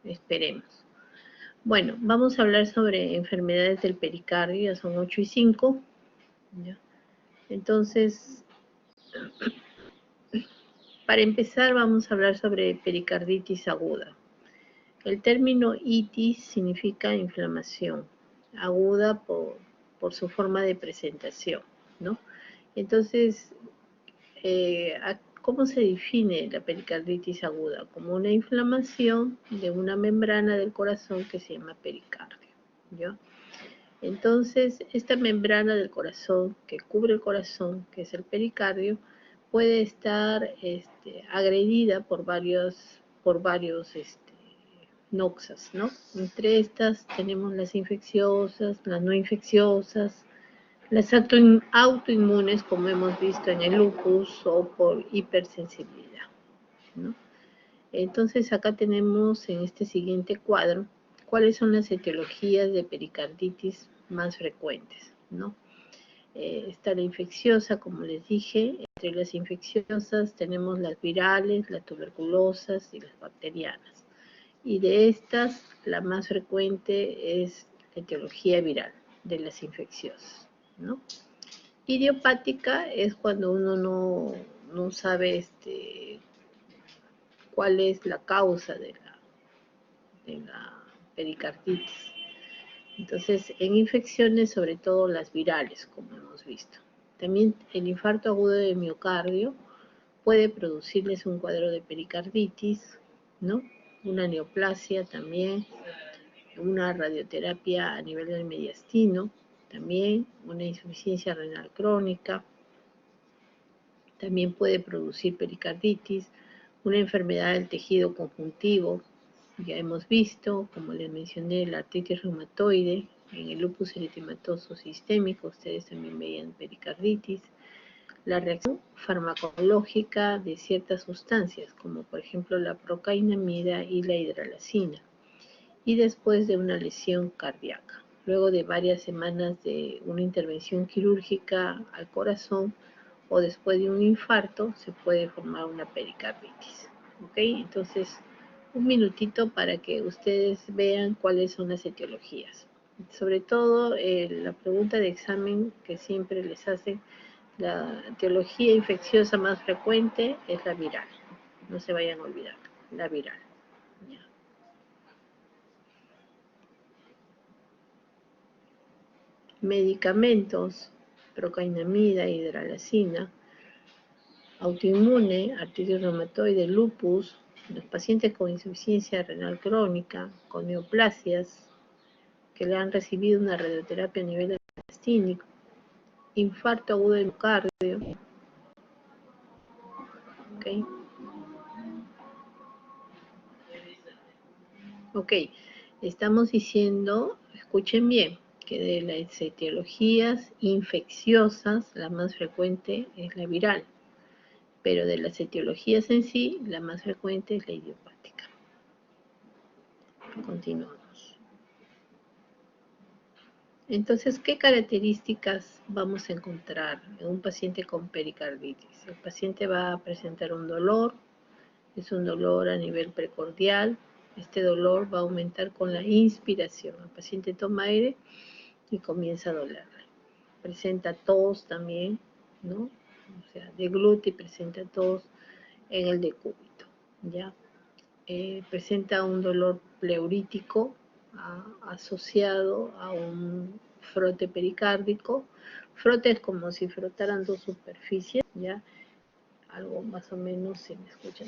esperemos. Bueno, vamos a hablar sobre enfermedades del pericardio, ya son 8 y 5. ¿Ya? Entonces, para empezar vamos a hablar sobre pericarditis aguda. El término itis significa inflamación, aguda por su forma de presentación, ¿no? Entonces, ¿cómo se define la pericarditis aguda? Como una inflamación de una membrana del corazón que se llama pericardio, ¿ya? Entonces, esta membrana del corazón que cubre el corazón, que es el pericardio, puede estar agredida por varios noxas, ¿no? Entre estas tenemos las infecciosas, las no infecciosas, las autoinmunes, como hemos visto en el lupus, o por hipersensibilidad, ¿no? Entonces acá tenemos en este siguiente cuadro cuáles son las etiologías de pericarditis más frecuentes, ¿no? Está la infecciosa, como les dije. Entre las infecciosas tenemos las virales, las tuberculosas y las bacterianas. Y de estas, la más frecuente es la etiología viral de las infecciosas, ¿no? Idiopática es cuando uno no sabe cuál es la causa de la pericarditis. Entonces, en infecciones, sobre todo las virales, como hemos visto. También el infarto agudo de miocardio puede producirles un cuadro de pericarditis, ¿no? Una neoplasia también, una radioterapia a nivel del mediastino, también una insuficiencia renal crónica, también puede producir pericarditis, una enfermedad del tejido conjuntivo, ya hemos visto, como les mencioné, la artritis reumatoide, en el lupus eritematoso sistémico, ustedes también veían pericarditis, la reacción farmacológica de ciertas sustancias, como por ejemplo la procainamida y la hidralazina, y después de una lesión cardíaca. Luego de varias semanas de una intervención quirúrgica al corazón o después de un infarto, se puede formar una pericarditis. ¿Ok? Entonces, un minutito para que ustedes vean cuáles son las etiologías. Sobre todo, la pregunta de examen que siempre les hacen, la etiología infecciosa más frecuente es la viral. No se vayan a olvidar, la viral. ¿Ya? Medicamentos, procainamida, hidralazina, autoinmune, artritis reumatoide, lupus, los pacientes con insuficiencia renal crónica, con neoplasias, que le han recibido una radioterapia a nivel intestínico, infarto agudo de miocardio, ¿ok? Ok, estamos diciendo, escuchen bien, que de las etiologías infecciosas, la más frecuente es la viral, pero de las etiologías en sí, la más frecuente es la idiopática. Continuamos. Entonces, ¿qué características vamos a encontrar en un paciente con pericarditis? El paciente va a presentar un dolor, es un dolor a nivel precordial. Este dolor va a aumentar con la inspiración. El paciente toma aire y comienza a dolerle. Presenta tos también, ¿no? O sea, degluta y presenta tos en el decúbito, ¿ya? Presenta un dolor pleurítico asociado a un frote pericárdico. Frote es como si frotaran dos superficies, ¿ya? Algo más o menos, si me escuchan,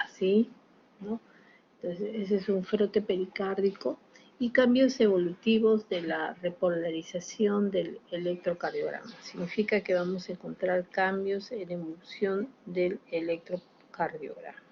así, ¿no? Entonces, ese es un frote pericárdico y cambios evolutivos de la repolarización del electrocardiograma. Significa que vamos a encontrar cambios en la evolución del electrocardiograma.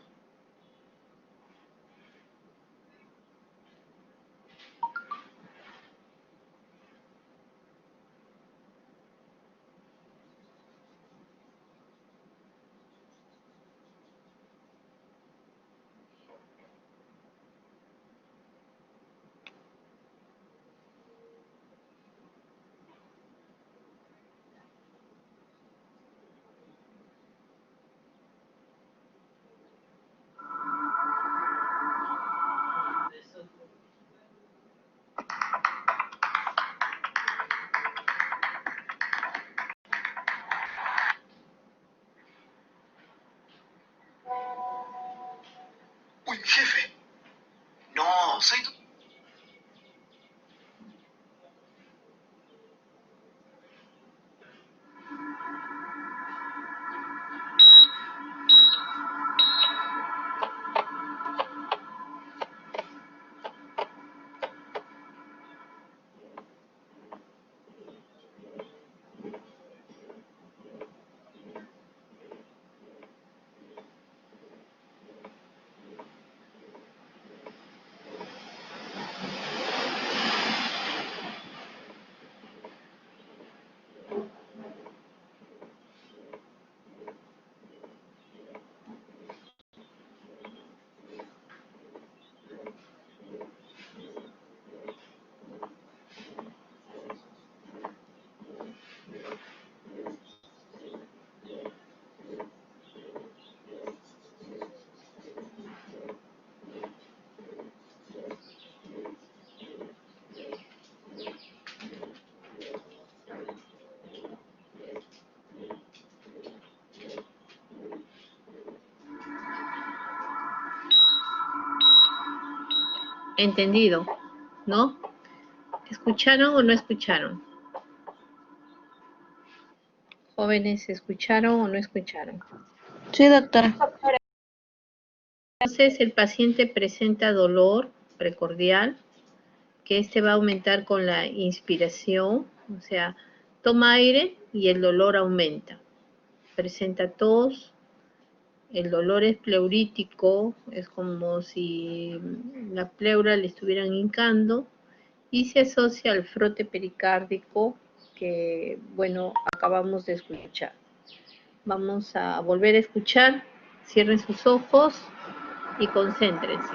Jefe. No, soy tu... Entendido, ¿no? ¿Escucharon o no escucharon? Jóvenes, ¿escucharon o no escucharon? Sí, doctora. Entonces, el paciente presenta dolor precordial, que este va a aumentar con la inspiración, o sea, toma aire y el dolor aumenta. Presenta tos, el dolor es pleurítico, es como si la pleura le estuvieran hincando, y se asocia al frote pericárdico que, bueno, acabamos de escuchar. Vamos a volver a escuchar, cierren sus ojos y concéntrense.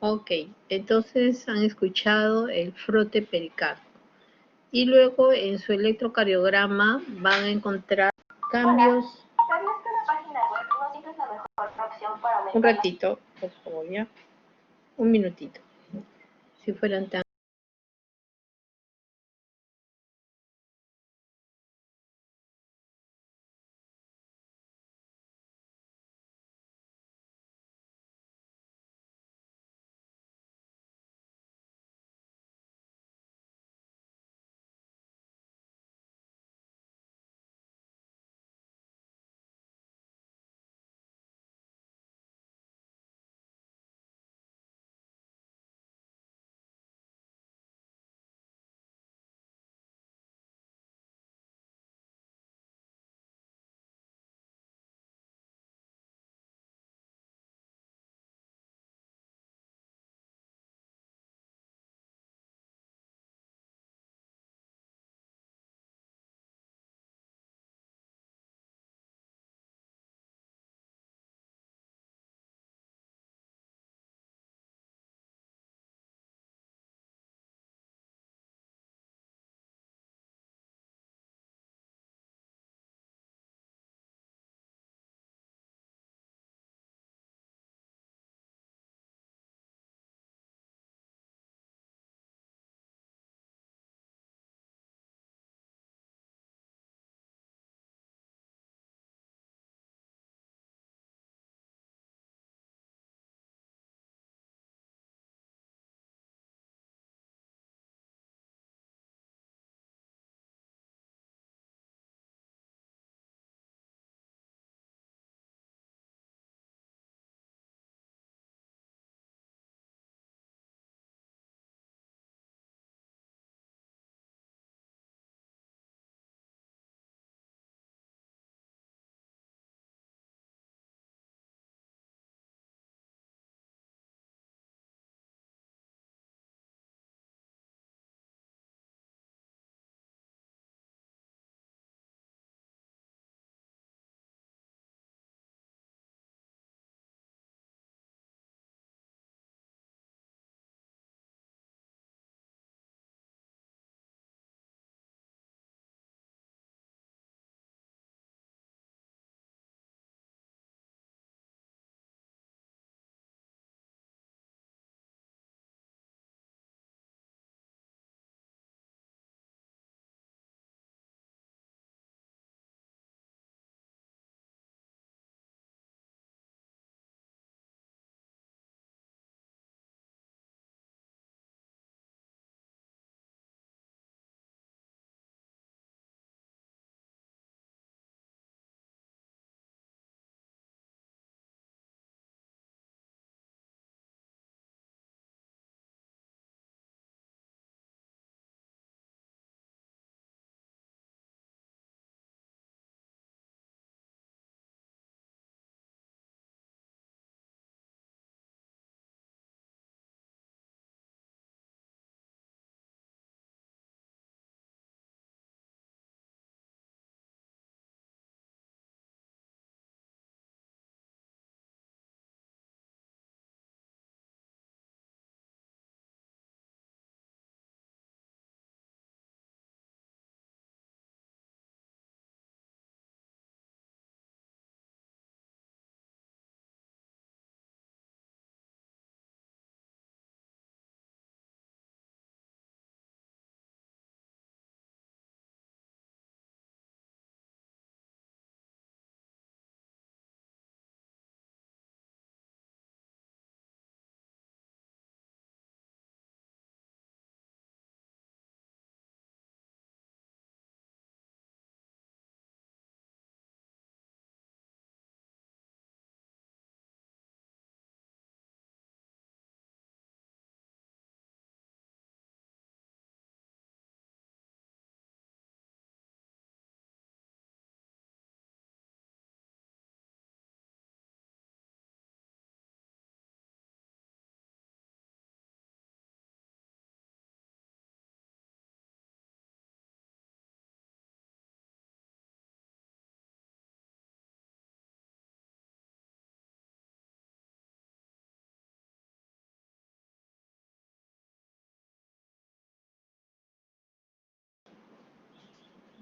Ok, entonces han escuchado el frote pericárdico. Y luego en su electrocardiograma van a encontrar cambios. ¿Sabías que la página web no siempre es la mejor opción para aumentar? Un ratito, por favor, ya. Un minutito. Si fueran tan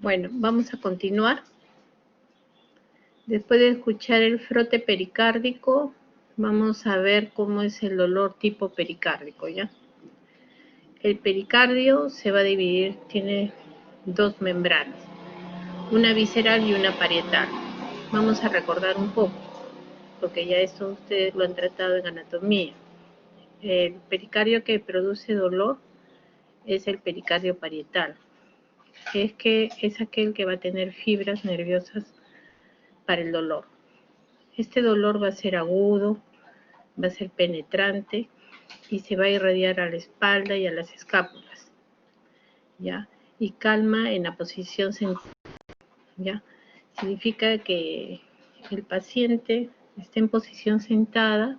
Bueno, vamos a continuar. Después de escuchar el frote pericárdico, vamos a ver cómo es el dolor tipo pericárdico, ¿ya? El pericardio se va a dividir, tiene dos membranas, una visceral y una parietal. Vamos a recordar un poco, porque ya esto ustedes lo han tratado en anatomía. El pericardio que produce dolor es el pericardio parietal, que es aquel que va a tener fibras nerviosas para el dolor. Este dolor va a ser agudo, va a ser penetrante y se va a irradiar a la espalda y a las escápulas, ¿ya? Y calma en la posición sentada, ¿ya? Significa que el paciente está en posición sentada,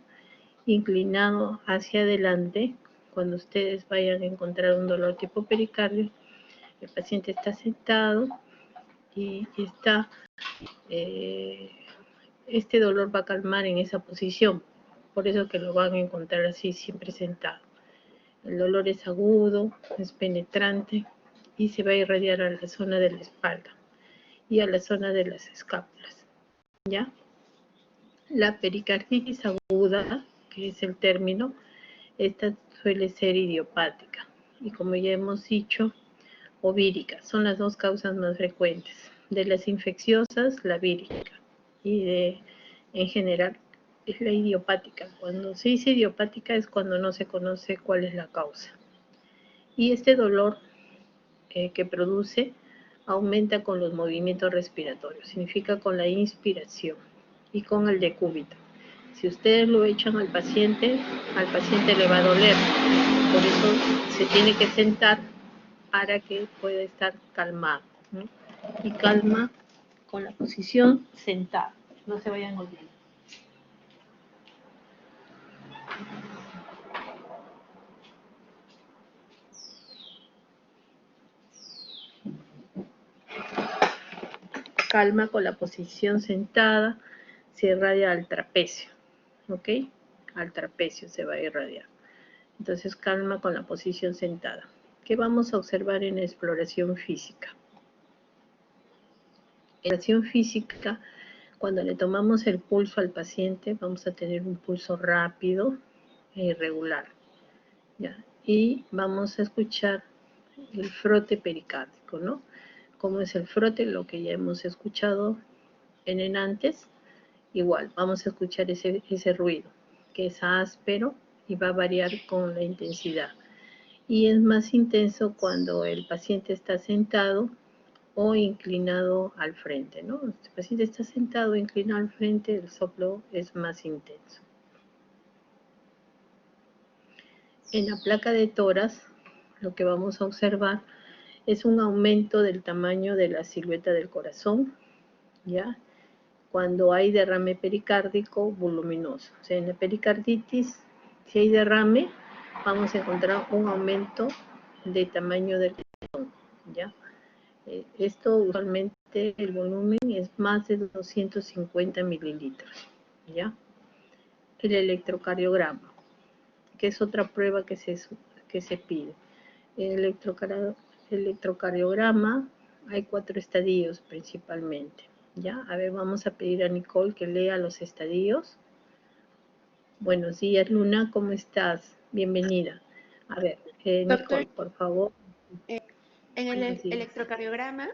inclinado hacia adelante. Cuando ustedes vayan a encontrar un dolor tipo pericardio, el paciente está sentado y está, este dolor va a calmar en esa posición. Por eso que lo van a encontrar así, siempre sentado. El dolor es agudo, es penetrante y se va a irradiar a la zona de la espalda y a la zona de las escápulas, ¿ya? La pericarditis aguda, que es el término, esta suele ser idiopática y, como ya hemos dicho, o vírica. Son las dos causas más frecuentes. De las infecciosas, la vírica, y en general es la idiopática. Cuando se dice idiopática es cuando no se conoce cuál es la causa. Y este dolor que produce aumenta con los movimientos respiratorios, significa con la inspiración y con el decúbito. Si ustedes lo echan al paciente le va a doler. Por eso se tiene que sentar para que pueda estar calmado, ¿no? Y calma con la posición sentada. No se vayan olvidando. Calma con la posición sentada, se irradia al trapecio, ¿ok? Al trapecio se va a irradiar. Entonces calma con la posición sentada. ¿Qué vamos a observar en la exploración física? En la exploración física, cuando le tomamos el pulso al paciente, vamos a tener un pulso rápido e irregular, ¿ya? Y vamos a escuchar el frote pericárdico, ¿no? ¿Cómo es el frote? Lo que ya hemos escuchado en el antes. Igual, vamos a escuchar ese ruido, que es áspero y va a variar con la intensidad. Y es más intenso cuando el paciente está sentado o inclinado al frente, ¿no? Si el paciente está sentado o inclinado al frente, el soplo es más intenso. En la placa de tórax, lo que vamos a observar es un aumento del tamaño de la silueta del corazón, ¿ya? Cuando hay derrame pericárdico voluminoso. O sea, en la pericarditis, si hay derrame, vamos a encontrar un aumento de tamaño del corazón, ¿ya? Esto usualmente el volumen es más de 250 mililitros, ¿ya? El electrocardiograma, que es otra prueba que se pide. El electrocardiograma, hay 4 estadios principalmente, ¿ya? A ver, vamos a pedir a Nicole que lea los estadios. Buenos días, Luna, ¿cómo estás? Bienvenida. A ver, Doctor, Nicole, por favor. en el electrocardiograma,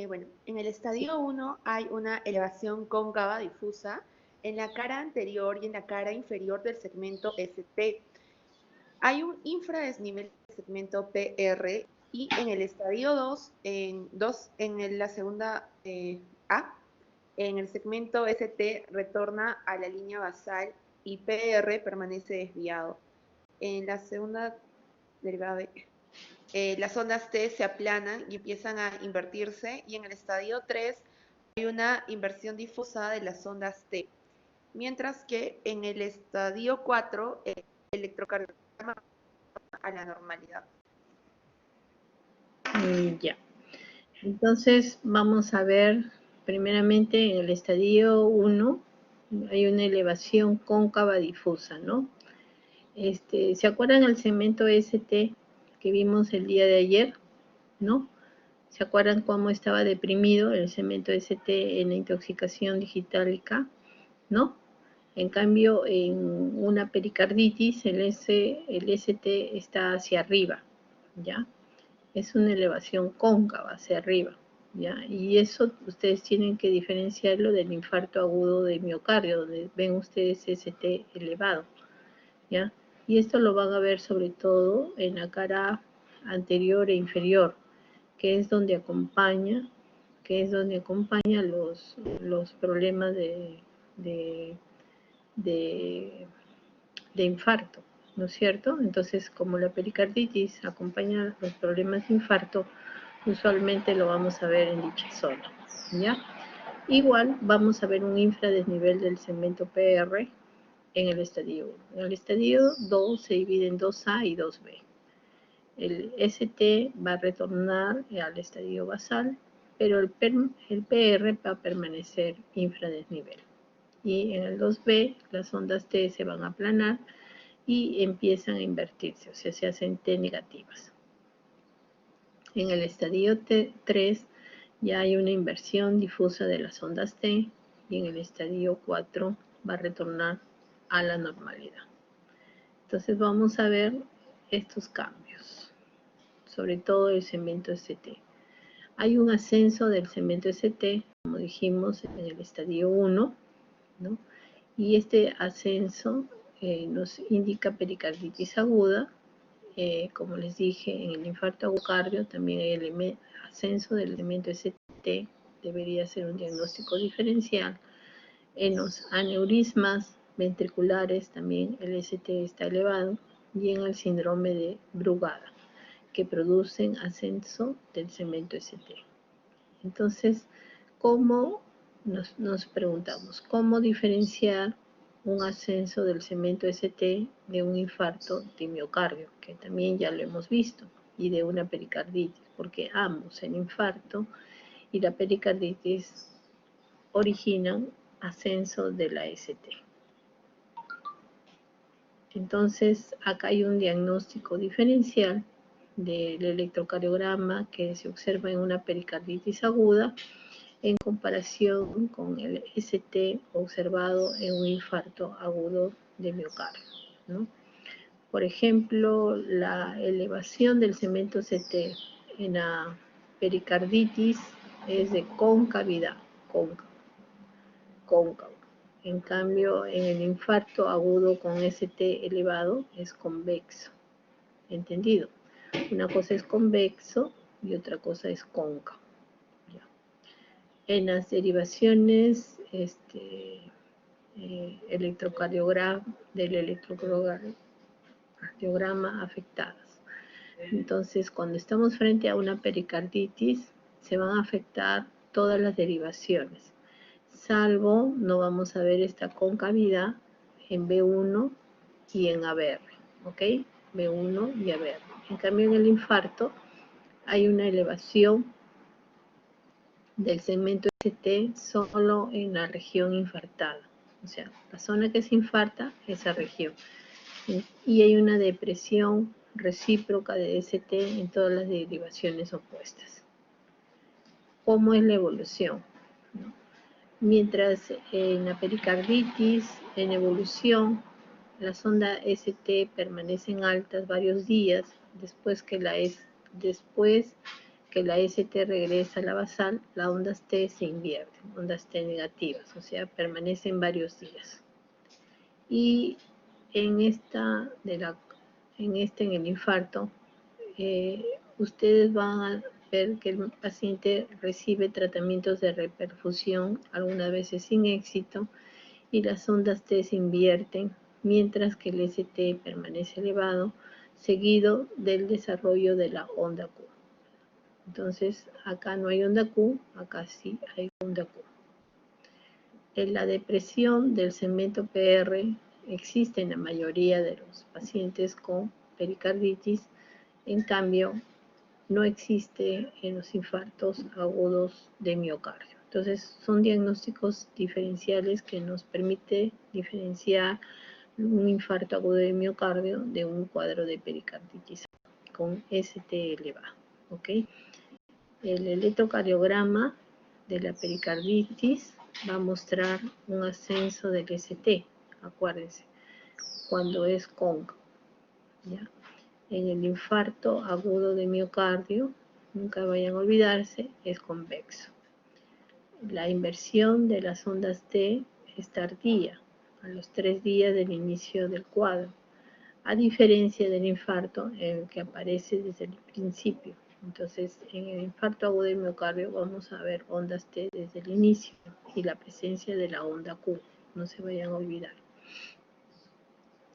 bueno, en el estadio 1 hay una elevación cóncava difusa en la cara anterior y en la cara inferior del segmento ST. Hay un infradesnivel del segmento PR y en el estadio 2, en la segunda A, en el segmento ST retorna a la línea basal y PR permanece desviado. En la segunda derivada de las ondas T se aplanan y empiezan a invertirse, y en el estadio 3 hay una inversión difusa de las ondas T, mientras que en el estadio 4 el electrocardiograma a la normalidad. Ya. Entonces vamos a ver primeramente en el estadio 1 hay una elevación cóncava difusa, ¿no? ¿Se acuerdan el segmento ST que vimos el día de ayer? ¿No? ¿Se acuerdan cómo estaba deprimido el segmento ST en la intoxicación digitálica? ¿No? En cambio, en una pericarditis, el ST está hacia arriba, ¿ya? Es una elevación cóncava hacia arriba, ¿ya? Y eso ustedes tienen que diferenciarlo del infarto agudo de miocardio, donde ven ustedes ST elevado, ¿ya? Y esto lo van a ver sobre todo en la cara anterior e inferior, que es donde acompaña los problemas de infarto, ¿no es cierto? Entonces, como la pericarditis acompaña los problemas de infarto, usualmente lo vamos a ver en dicha zona, ¿ya? Igual vamos a ver un infradesnivel del segmento PR en el estadio 1. En el estadio 2 se divide en 2A y 2B. El ST va a retornar al estadio basal, pero el PR va a permanecer infradesnivel. Y en el 2B las ondas T se van a aplanar y empiezan a invertirse, o sea, se hacen T negativas. En el estadio 3 ya hay una inversión difusa de las ondas T y en el estadio 4 va a retornar a la normalidad. Entonces vamos a ver estos cambios, sobre todo el segmento ST. Hay un ascenso del segmento ST, como dijimos, en el estadio 1, ¿no? Y este ascenso nos indica pericarditis aguda. Como les dije, en el infarto agudo también hay el ascenso del elemento ST, debería ser un diagnóstico diferencial. En los aneurismas ventriculares también el ST está elevado, y en el síndrome de Brugada, que producen ascenso del segmento ST. Entonces, ¿cómo nos preguntamos? ¿Cómo diferenciar un ascenso del segmento ST de un infarto de miocardio? Que también ya lo hemos visto, y de una pericarditis, porque ambos, el infarto y la pericarditis, originan ascenso de la ST. Entonces, acá hay un diagnóstico diferencial del electrocardiograma que se observa en una pericarditis aguda en comparación con el ST observado en un infarto agudo de miocardio, ¿no? Por ejemplo, la elevación del segmento ST en la pericarditis es de concavidad, cóncavo. En cambio, en el infarto agudo con ST elevado es convexo. ¿Entendido? Una cosa es convexo y otra cosa es cóncavo. En las derivaciones del electrocardiograma afectadas. Entonces, cuando estamos frente a una pericarditis, se van a afectar todas las derivaciones, salvo no vamos a ver esta concavidad en B1 y en ABR, ¿ok? B1 y ABR. En cambio, en el infarto hay una elevación del segmento ST solo en la región infartada, o sea, la zona que se infarta, esa región. Y hay una depresión recíproca de ST en todas las derivaciones opuestas. ¿Cómo es la evolución? Mientras en la pericarditis, en evolución, las ondas ST permanecen altas varios días después que la ST regresa a la basal, las ondas T se invierten, ondas T negativas, o sea, permanecen varios días. Y en en el infarto, ustedes van a ver que el paciente recibe tratamientos de reperfusión, algunas veces sin éxito, y las ondas T se invierten, mientras que el ST permanece elevado, seguido del desarrollo de la onda Q. Entonces, acá no hay onda Q, acá sí hay onda Q. En la depresión del segmento PR existe en la mayoría de los pacientes con pericarditis, en cambio, no existe en los infartos agudos de miocardio. Entonces, son diagnósticos diferenciales que nos permite diferenciar un infarto agudo de miocardio de un cuadro de pericarditis con ST elevado, ¿ok? El electrocardiograma de la pericarditis va a mostrar un ascenso del ST, acuérdense, cuando es cóncavo, ¿ya? En el infarto agudo de miocardio, nunca vayan a olvidarse, es convexo. La inversión de las ondas T es tardía, a los 3 días del inicio del cuadro, a diferencia del infarto en el que aparece desde el principio. Entonces, en el infarto agudo de miocardio vamos a ver ondas T desde el inicio y la presencia de la onda Q, no se vayan a olvidar.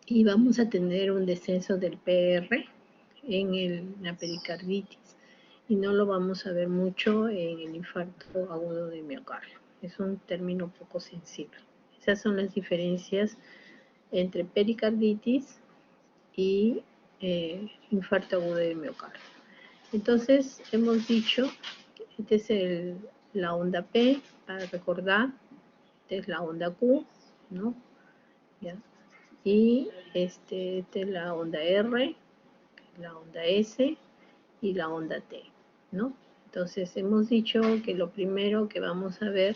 Y vamos a tener un descenso del PR en la pericarditis y no lo vamos a ver mucho en el infarto agudo de miocardio. Es un término poco sensible. Esas son las diferencias entre pericarditis y infarto agudo de miocardio. Entonces, hemos dicho que esta es la onda P, para recordar, esta es la onda Q, ¿no? ¿Ya? Y esta es la onda R, la onda S y la onda T, ¿no? Entonces hemos dicho que lo primero que vamos a ver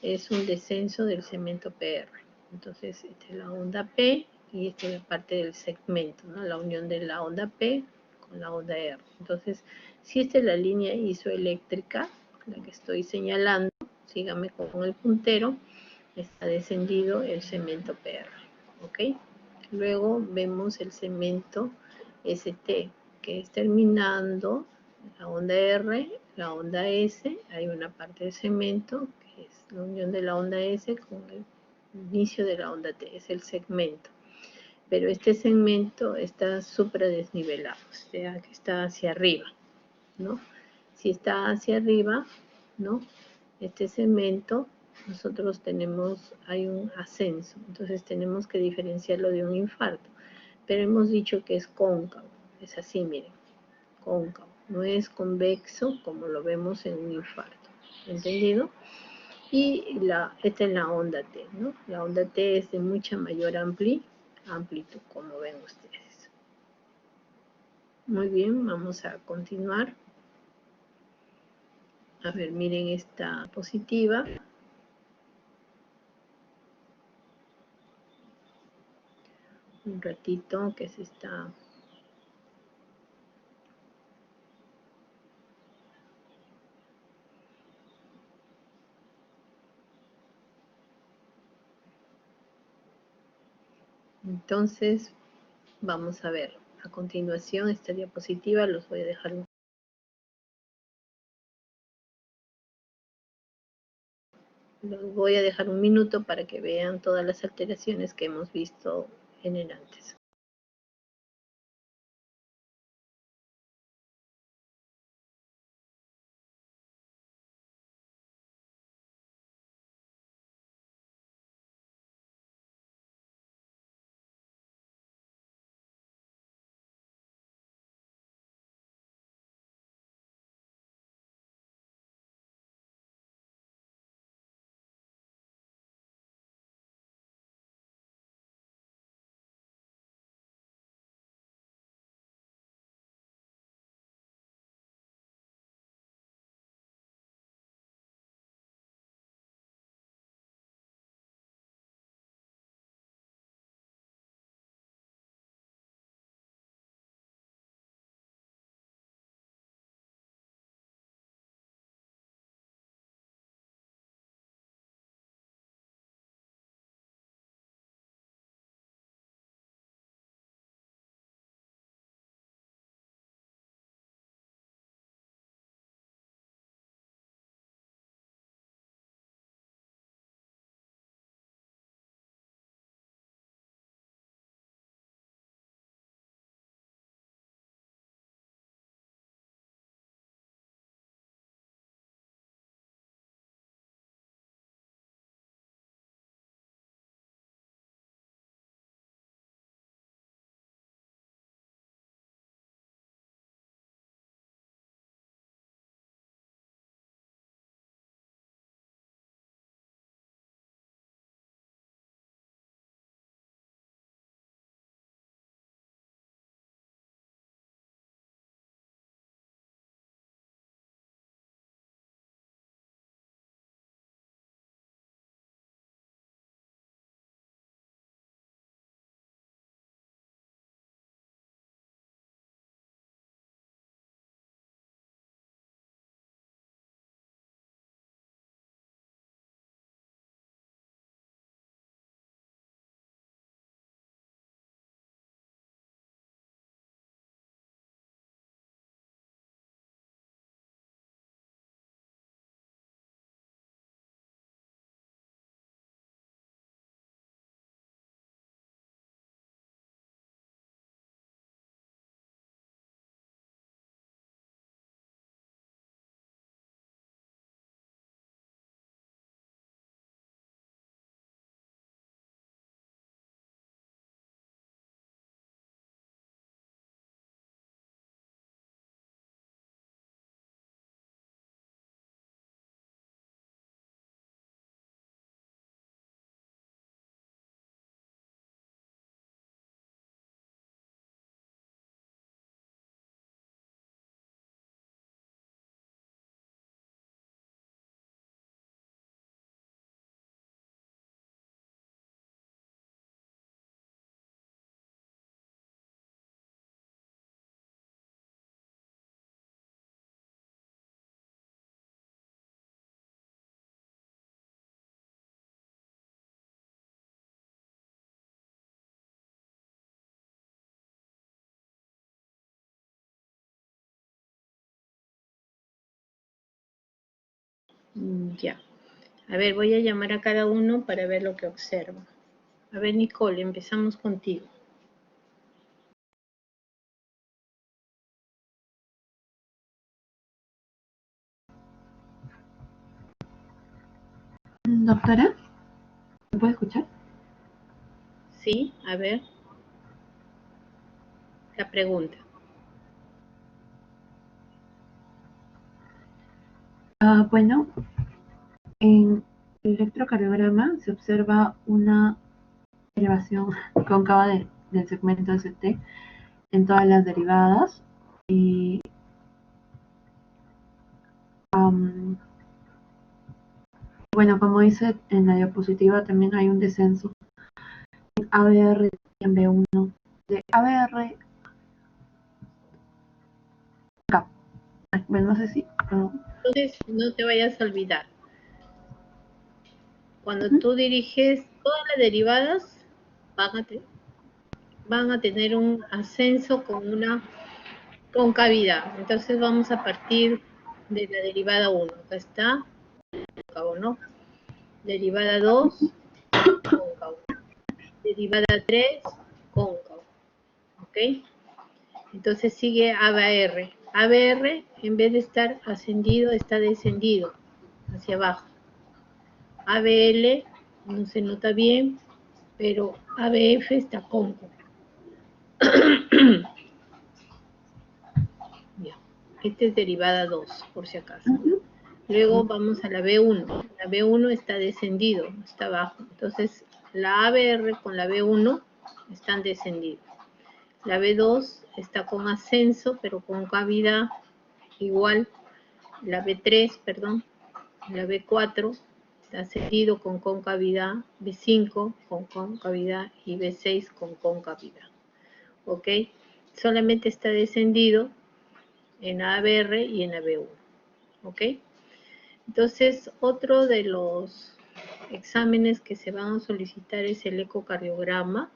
es un descenso del segmento PR. Entonces esta es la onda P y esta es la parte del segmento, ¿no? La unión de la onda P con la onda R. Entonces, si esta es la línea isoeléctrica, la que estoy señalando, sígame con el puntero, está descendido el segmento PR, ¿ok? Luego vemos el segmento ST, que es terminando la onda R, la onda S, hay una parte del segmento, que es la unión de la onda S con el inicio de la onda T, es el segmento. Pero este segmento está supradesnivelado, o sea, que está hacia arriba, ¿no? Si está hacia arriba, ¿no? Este segmento, nosotros hay un ascenso, entonces tenemos que diferenciarlo de un infarto. Pero hemos dicho que es cóncavo, es así, miren, cóncavo, no es convexo como lo vemos en un infarto, ¿entendido? Y esta es la onda T, ¿no? La onda T es de mucha mayor amplitud, como ven ustedes. Muy bien, vamos a continuar. A ver, miren esta positiva. Un ratito que se está... Entonces, vamos a ver. A continuación, esta diapositiva los voy a dejar un minuto para que vean todas las alteraciones que hemos visto en el antes. Ya. A ver, voy a llamar a cada uno para ver lo que observa. A ver, Nicole, empezamos contigo. Doctora, ¿me puede escuchar? Sí, a ver. La pregunta. Bueno, en el electrocardiograma se observa una elevación cóncava del segmento ST en todas las derivadas y bueno, como dice en la diapositiva, también hay un descenso en ABR y en B1 de ABR. Bueno, no sé si Entonces, no te vayas a olvidar. Cuando tú diriges, todas las derivadas van a tener un ascenso con una concavidad. Entonces vamos a partir de la derivada 1. Acá está, cóncavo, ¿no? Derivada 2, cóncavo. Derivada 3, cóncavo. ¿Ok? Entonces sigue ABR. ABR, en vez de estar ascendido, está descendido hacia abajo. ABL no se nota bien, pero ABF está cóncavo. Ya. Esta es derivada 2, por si acaso. Luego vamos a la B1. La B1 está descendido, está abajo. Entonces, la ABR con la B1 están descendidos. La B2 está con ascenso, pero con cavidad igual. La B3, perdón, la B4 está ascendido con concavidad. B5 con concavidad y B6 con concavidad. ¿Ok? Solamente está descendido en ABR y en la B1. ¿Ok? Entonces, otro de los exámenes que se van a solicitar es el ecocardiograma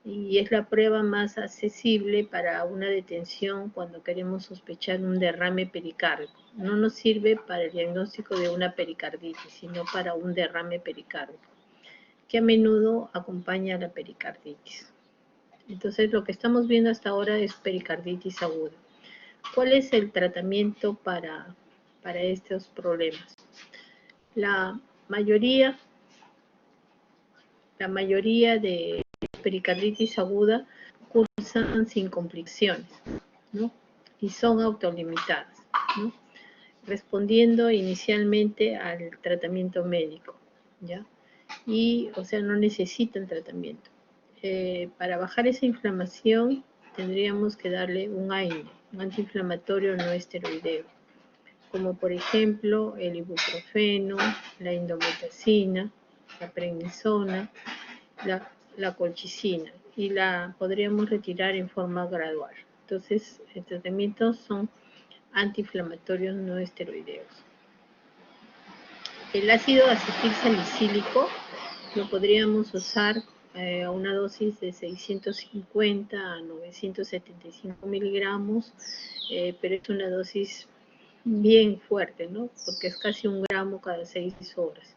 y es la prueba más accesible para una detención cuando queremos sospechar un derrame pericárdico. No nos sirve para el diagnóstico de una pericarditis, sino para un derrame pericárdico, que a menudo acompaña a la pericarditis. Entonces, lo que estamos viendo hasta ahora es pericarditis aguda. ¿Cuál es el tratamiento para estos problemas? La mayoría de pericarditis aguda cursan sin complicaciones, ¿no? Y son autolimitadas, ¿no? Respondiendo inicialmente al tratamiento médico, ¿ya? Y, o sea, no necesitan tratamiento. Para bajar esa inflamación tendríamos que darle un AINE, un antiinflamatorio no esteroideo, como por ejemplo el ibuprofeno, la indometacina, la prednisona, la colchicina, y la podríamos retirar en forma gradual. Entonces, el tratamiento son antiinflamatorios no esteroideos. El ácido acetilsalicílico lo podríamos usar a una dosis de 650 a 975 miligramos, pero es una dosis bien fuerte, ¿no? Porque es casi 1 gramo cada 6 horas.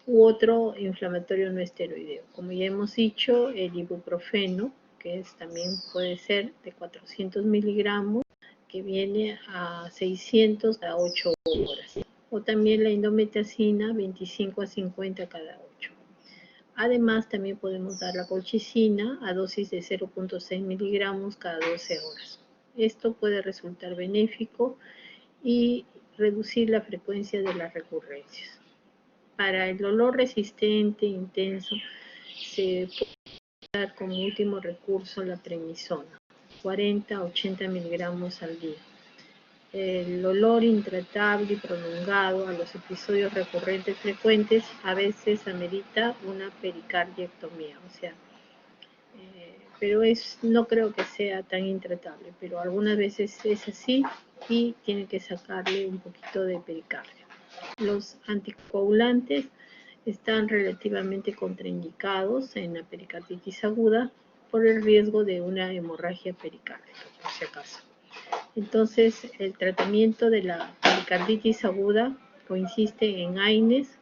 U otro inflamatorio no esteroideo. Como ya hemos dicho, el ibuprofeno, que también puede ser de 400 miligramos, que viene a 600 a 8 horas. O también la indometacina, 25 a 50 cada 8. Además, también podemos dar la colchicina a dosis de 0.6 miligramos cada 12 horas. Esto puede resultar benéfico y reducir la frecuencia de las recurrencias. Para el dolor resistente intenso, se puede usar como último recurso la prednisona, 40 a 80 miligramos al día. El dolor intratable y prolongado a los episodios recurrentes frecuentes a veces amerita una pericardiectomía, o sea, pero no creo que sea tan intratable, pero algunas veces es así y tiene que sacarle un poquito de pericardio. Los anticoagulantes están relativamente contraindicados en la pericarditis aguda por el riesgo de una hemorragia pericárdica, por si acaso. Entonces, el tratamiento de la pericarditis aguda consiste en AINES,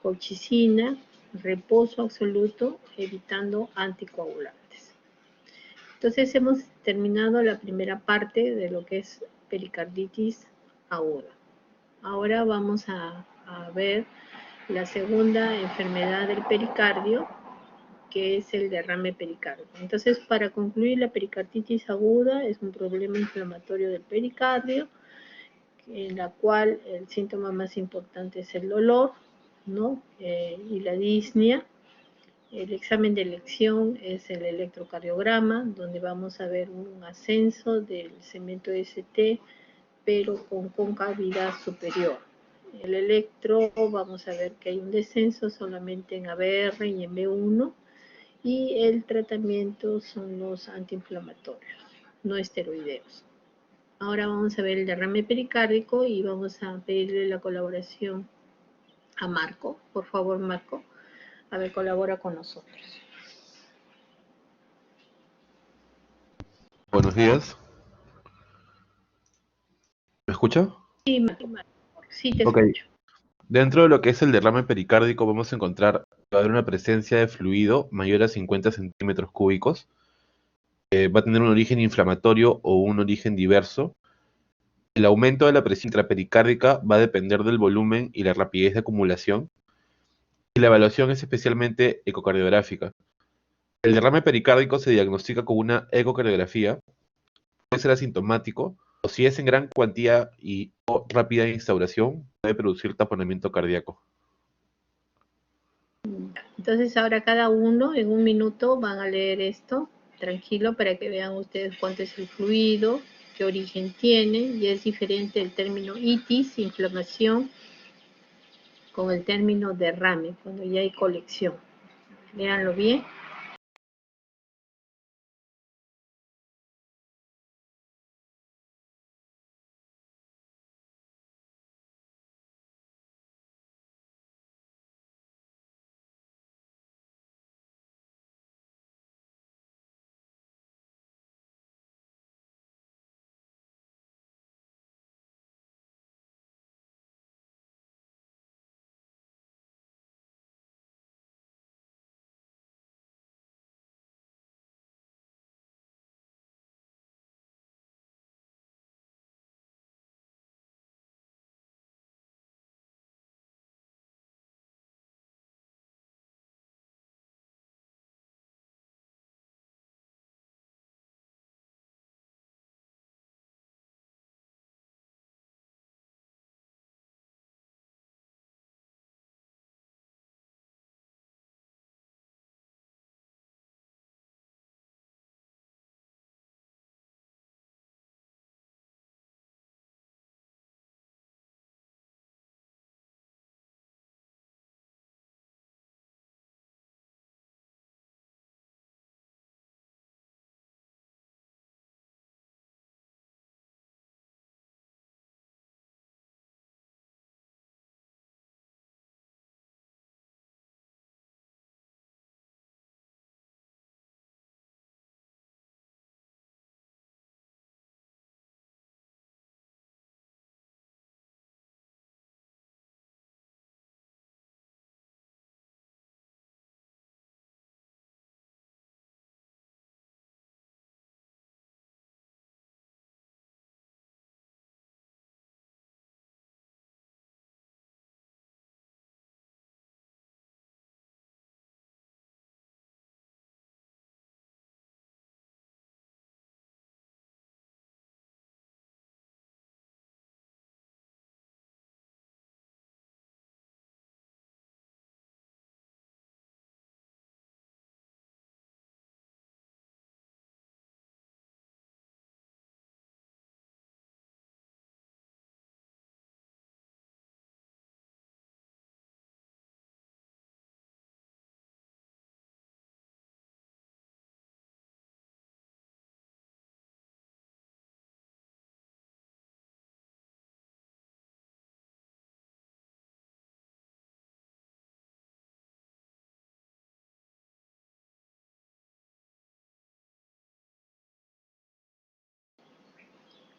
colchicina, reposo absoluto, evitando anticoagulantes. Entonces hemos terminado la primera parte de lo que es pericarditis aguda. Ahora vamos a ver la segunda enfermedad del pericardio, que es el derrame pericárdico. Entonces, para concluir, la pericarditis aguda es un problema inflamatorio del pericardio, en la cual el síntoma más importante es el dolor, ¿no? Y la disnea. El examen de elección es el electrocardiograma, donde vamos a ver un ascenso del segmento ST, pero con concavidad superior. El electro, vamos a ver que hay un descenso solamente en ABR y en B1, y el tratamiento son los antiinflamatorios, no esteroideos. Ahora vamos a ver el derrame pericárdico y vamos a pedirle la colaboración a Marco. Por favor, Marco, a ver, colabora con nosotros. Buenos días. ¿Me escucha? Sí, Marco, sí te Ok. escucho. Dentro de lo que es el derrame pericárdico vamos a encontrar que va a haber una presencia de fluido mayor a 50 centímetros cúbicos. Va a tener un origen inflamatorio o un origen diverso. El aumento de la presión intrapericárdica va a depender del volumen y la rapidez de acumulación. Y la evaluación es especialmente ecocardiográfica. El derrame pericárdico se diagnostica con una ecocardiografía. Puede ser asintomático, o si es en gran cuantía y o rápida instauración, puede producir taponamiento cardíaco. Entonces ahora cada uno en un minuto van a leer esto, tranquilo, para que vean ustedes cuánto es el fluido, qué origen tiene, y es diferente el término itis, inflamación, con el término derrame, cuando ya hay colección. Léanlo bien.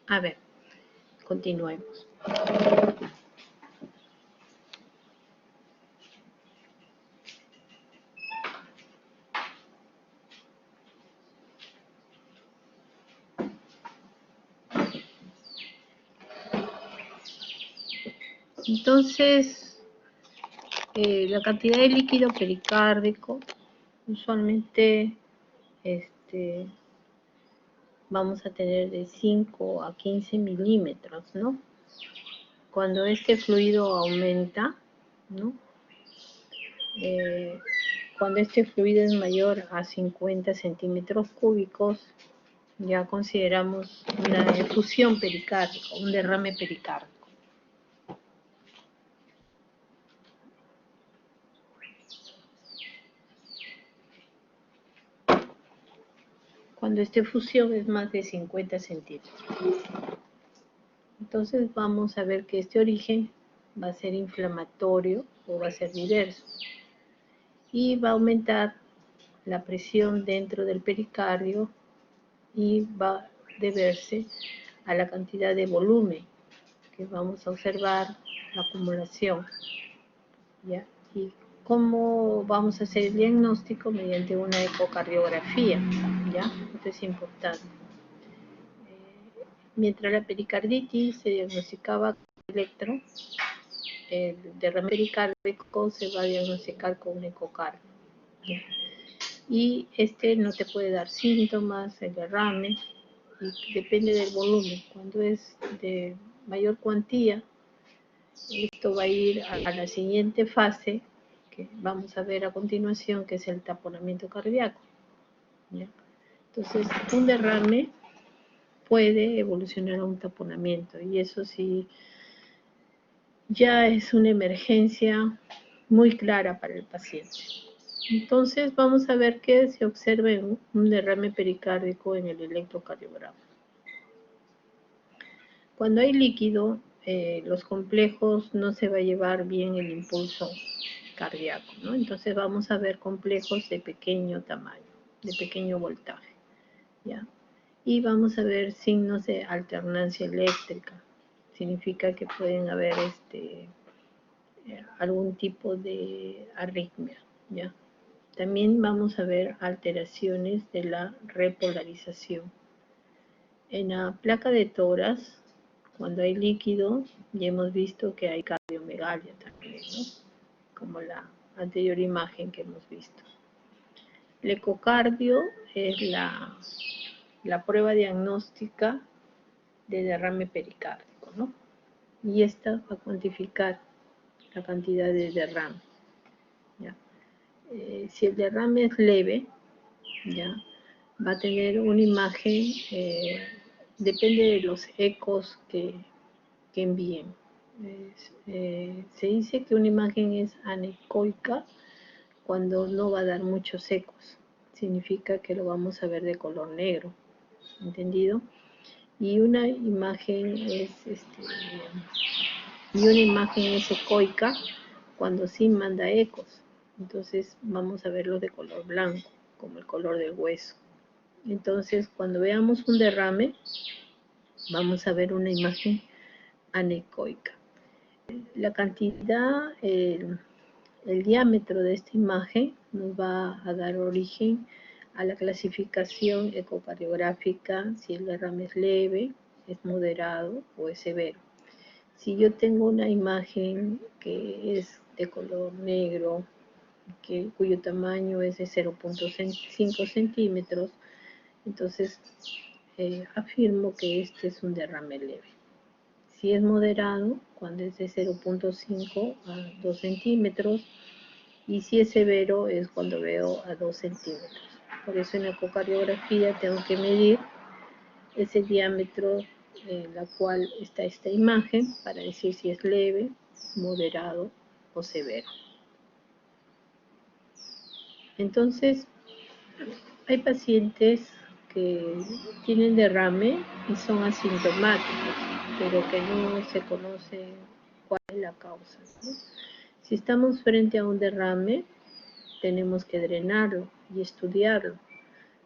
A ver, continuemos. Entonces, la cantidad de líquido pericárdico, usualmente vamos a tener de 5 a 15 milímetros, ¿no? Cuando este fluido aumenta, ¿no? Cuando este fluido es mayor a 50 centímetros cúbicos, ya consideramos una efusión pericárdica, un derrame pericárdico. Cuando esta efusión es más de 50 centímetros. Entonces vamos a ver que este origen va a ser inflamatorio o va a ser diverso. Y va a aumentar la presión dentro del pericardio y va a deberse a la cantidad de volumen que vamos a observar, la acumulación, ¿ya? Y cómo vamos a hacer el diagnóstico mediante una ecocardiografía, ¿ya? Esto es importante. Mientras la pericarditis se diagnosticaba con electro, el derrame pericárdico se va a diagnosticar con un ecocardio, ¿ya? Y no te puede dar síntomas, el derrame, y depende del volumen. Cuando es de mayor cuantía, esto va a ir a la siguiente fase que vamos a ver a continuación, que es el taponamiento cardíaco, ¿ya? Entonces, un derrame puede evolucionar a un taponamiento, y eso sí ya es una emergencia muy clara para el paciente. Entonces vamos a ver qué se observa en un derrame pericárdico en el electrocardiograma. Cuando hay líquido, los complejos no se va a llevar bien el impulso cardíaco, ¿no? Entonces vamos a ver complejos de pequeño tamaño, de pequeño voltaje, ¿ya? Y vamos a ver signos de alternancia eléctrica. Significa que pueden haber algún tipo de arritmia, ¿ya? También vamos a ver alteraciones de la repolarización. En la placa de tórax, cuando hay líquido, ya hemos visto que hay cardiomegalia también, ¿no? Como la anterior imagen que hemos visto. El ecocardio es la prueba diagnóstica de derrame pericárdico, ¿no? Y esta va a cuantificar la cantidad de derrame, ¿ya? Si el derrame es leve, ¿ya? Va a tener una imagen, depende de los ecos que envíen. Se dice que una imagen es anecoica cuando no va a dar muchos ecos. Significa que lo vamos a ver de color negro, ¿entendido? Y una imagen es ecoica cuando sí manda ecos. Entonces vamos a verlo de color blanco, como el color del hueso. Entonces, cuando veamos un derrame, vamos a ver una imagen anecoica. La cantidad, el diámetro de esta imagen nos va a dar origen a la clasificación ecocardiográfica, si el derrame es leve, es moderado o es severo. Si yo tengo una imagen que es de color negro, cuyo tamaño es de 0.5 centímetros, entonces afirmo que este es un derrame leve. Si es moderado, cuando es de 0.5 a 2 centímetros, y si es severo es cuando veo a 2 centímetros. Por eso en la ecocardiografía tengo que medir ese diámetro en la cual está esta imagen para decir si es leve, moderado o severo. Entonces, hay pacientes que tienen derrame y son asintomáticos, pero que no se conoce cuál es la causa, ¿no? Si estamos frente a un derrame, tenemos que drenarlo y estudiarlo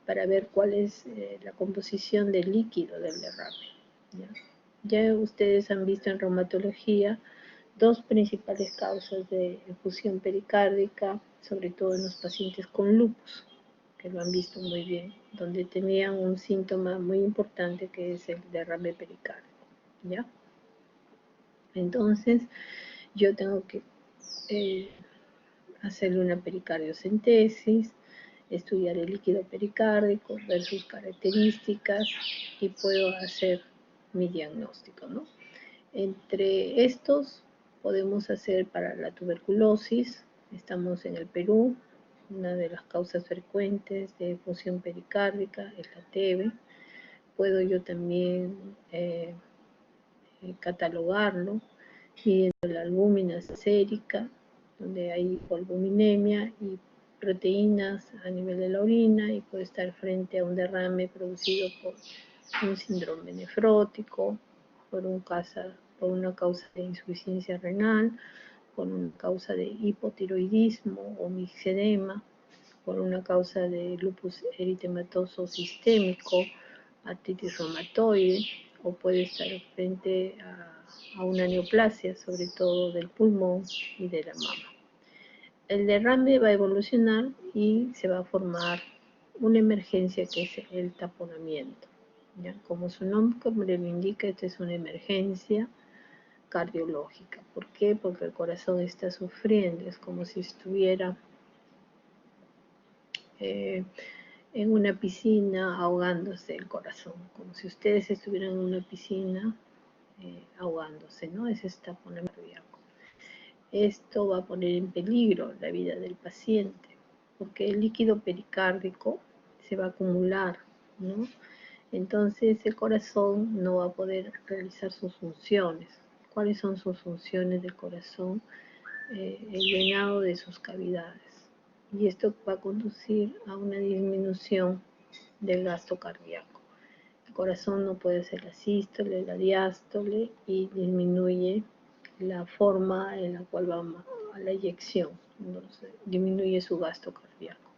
para ver cuál es la composición del líquido del derrame, ¿ya? Ya ustedes han visto en reumatología dos principales causas de efusión pericárdica, sobre todo en los pacientes con lupus, que lo han visto muy bien, donde tenían un síntoma muy importante que es el derrame pericárdico, ¿ya? Entonces, yo tengo que hacerle una pericardiocentesis, estudiar el líquido pericárdico, ver sus características y puedo hacer mi diagnóstico, ¿no? Entre estos podemos hacer para la tuberculosis, estamos en el Perú, una de las causas frecuentes de effusión pericárdica es la TB. Puedo yo también catalogarlo midiendo la albúmina sérica, donde hay hipoalbuminemia y proteínas a nivel de la orina y puede estar frente a un derrame producido por un síndrome nefrótico, por una causa de insuficiencia renal, por una causa de hipotiroidismo o mixedema, por una causa de lupus eritematoso sistémico, artritis reumatoide, o puede estar frente a una neoplasia, sobre todo del pulmón y de la mama. El derrame va a evolucionar y se va a formar una emergencia que es el taponamiento. ¿Ya? Como su nombre lo indica, esta es una emergencia cardiológica. ¿Por qué? Porque el corazón está sufriendo, es como si estuviera en una piscina ahogándose el corazón, como si ustedes estuvieran en una piscina ahogándose, ¿no? Ese es taponamiento cardíaco. Esto va a poner en peligro la vida del paciente, porque el líquido pericárdico se va a acumular, ¿no? Entonces el corazón no va a poder realizar sus funciones. ¿Cuáles son sus funciones del corazón? El llenado de sus cavidades. Y esto va a conducir a una disminución del gasto cardíaco. El corazón no puede hacer la sístole, la diástole y disminuye la forma en la cual va a la eyección. Entonces, disminuye su gasto cardíaco.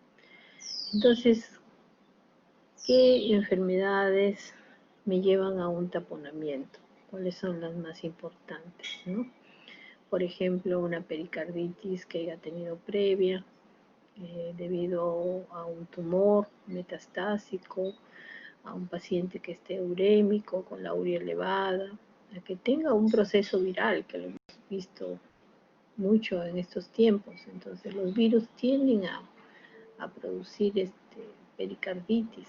Entonces, ¿qué enfermedades me llevan a un taponamiento? ¿Cuáles son las más importantes, ¿no? Por ejemplo, una pericarditis que haya tenido previa debido a un tumor metastásico, a un paciente que esté urémico, con la urea elevada, a que tenga un proceso viral, que lo hemos visto mucho en estos tiempos. Entonces los virus tienden a producir pericarditis,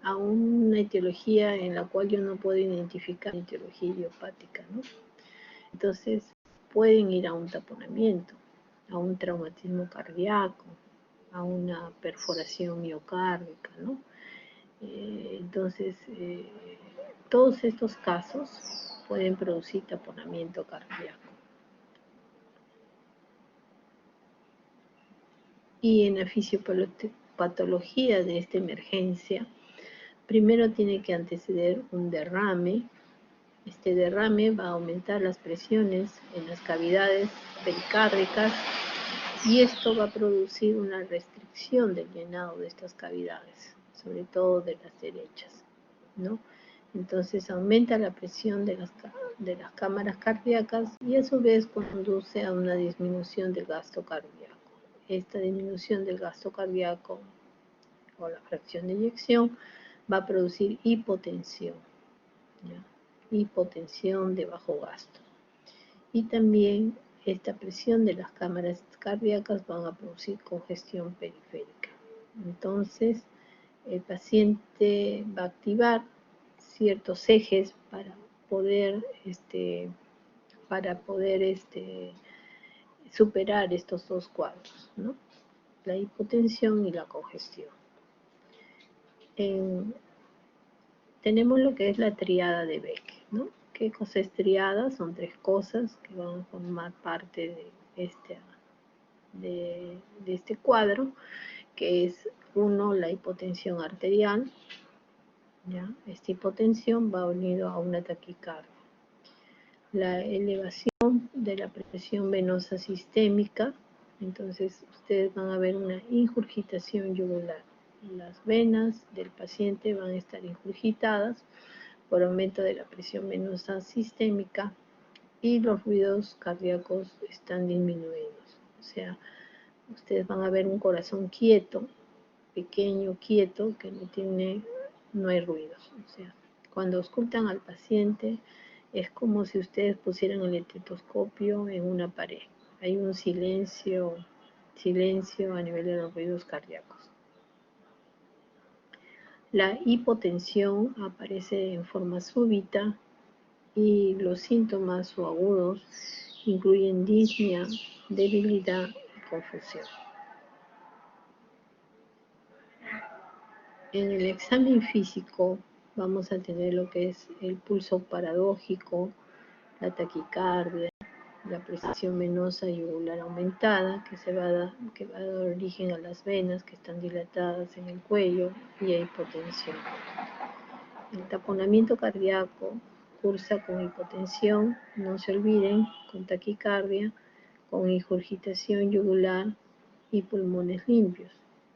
a una etiología en la cual yo no puedo identificar una etiología idiopática, ¿no? Entonces pueden ir a un taponamiento, a un traumatismo cardíaco, a una perforación miocárdica, ¿no? Entonces, todos estos casos pueden producir taponamiento cardíaco. Y en la fisiopatología de esta emergencia, primero tiene que anteceder un derrame. Este derrame va a aumentar las presiones en las cavidades pericárdicas y esto va a producir una restricción del llenado de estas cavidades, sobre todo de las derechas, ¿no? Entonces aumenta la presión de las cámaras cardíacas y a su vez conduce a una disminución del gasto cardíaco. Esta disminución del gasto cardíaco o la fracción de eyección va a producir hipotensión, ¿ya? Hipotensión de bajo gasto. Y también esta presión de las cámaras cardíacas van a producir congestión periférica. Entonces, el paciente va a activar ciertos ejes para poder superar estos dos cuadros, ¿no? La hipotensión y la congestión. Tenemos lo que es la tríada de Beck, ¿no? ¿Qué cosa es tríada? Son tres cosas que van a formar parte de este cuadro, que es uno, la hipotensión arterial, ¿ya? Esta hipotensión va unido a una taquicardia. La elevación de la presión venosa sistémica, entonces ustedes van a ver una ingurgitación yugular. Las venas del paciente van a estar ingurgitadas por aumento de la presión venosa sistémica y los ruidos cardíacos están disminuidos. O sea, ustedes van a ver un corazón quieto, pequeño, quieto, que no hay ruidos. O sea, cuando auscultan al paciente, Es como si ustedes pusieran el estetoscopio en una pared. Hay un silencio a nivel de los ruidos cardíacos. La hipotensión aparece en forma súbita y los síntomas o agudos incluyen disnea, debilidad y confusión. En el examen físico vamos a tener lo que es el pulso paradójico, la taquicardia, la presión venosa yugular aumentada, que va a dar origen a las venas que están dilatadas en el cuello y a hipotensión. El taponamiento cardíaco cursa con hipotensión, no se olviden, con taquicardia, con ingurgitación yugular y pulmones limpios.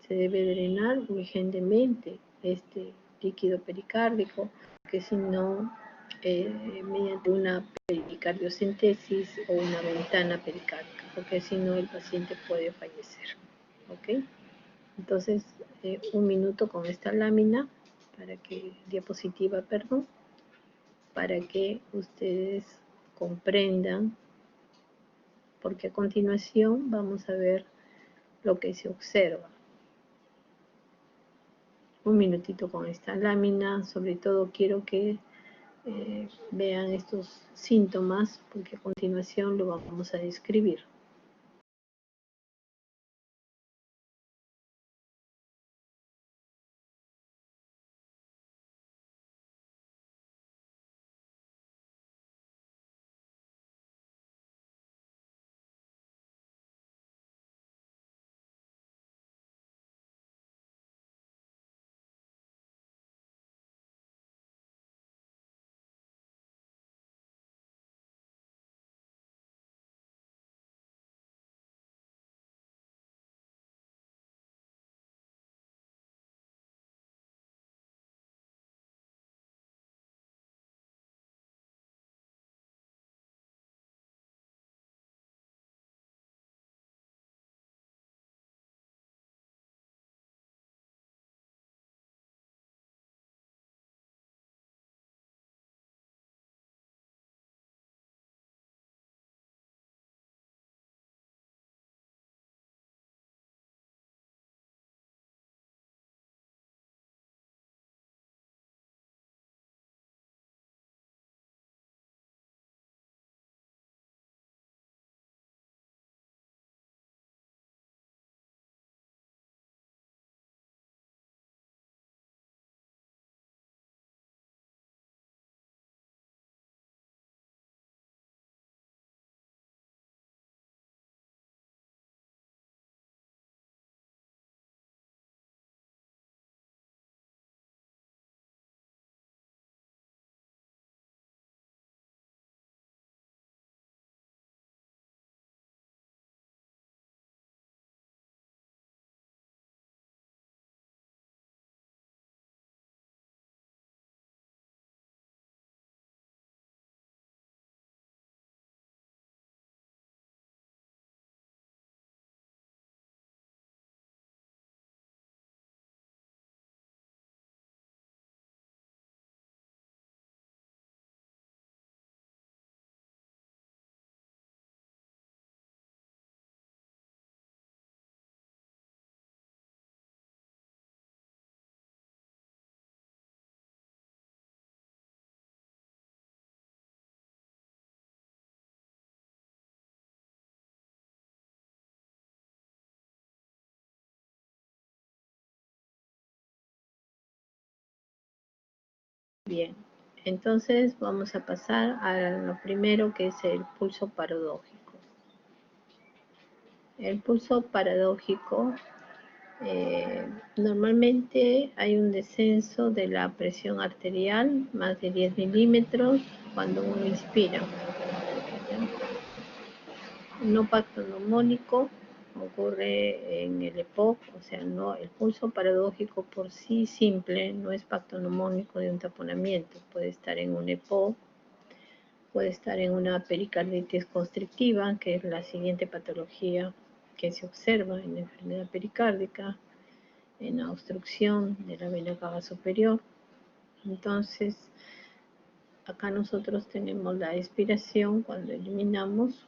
Se debe drenar urgentemente este líquido pericárdico, porque si no, mediante una pericardiocentesis o una ventana pericárdica, porque si no el paciente puede fallecer. ¿Ok? Entonces, 1 minuto con esta lámina, diapositiva, para que ustedes comprendan, porque a continuación vamos a ver lo que se observa. 1 minutito con esta lámina, sobre todo quiero que vean estos síntomas, porque a continuación lo vamos a describir. Bien, entonces vamos a pasar a lo primero, que es el pulso paradójico. El pulso paradójico, normalmente hay un descenso de la presión arterial, más de 10 milímetros, cuando uno inspira. No pactoneumónico ocurre en el EPOC, o sea, no, el pulso paradójico por sí simple no es pactoneumónico de un taponamiento. Puede estar en un EPOC, puede estar en una pericarditis constrictiva, que es la siguiente patología que se observa en la enfermedad pericárdica, en la obstrucción de la vena cava superior. Entonces, acá nosotros tenemos la expiración cuando eliminamos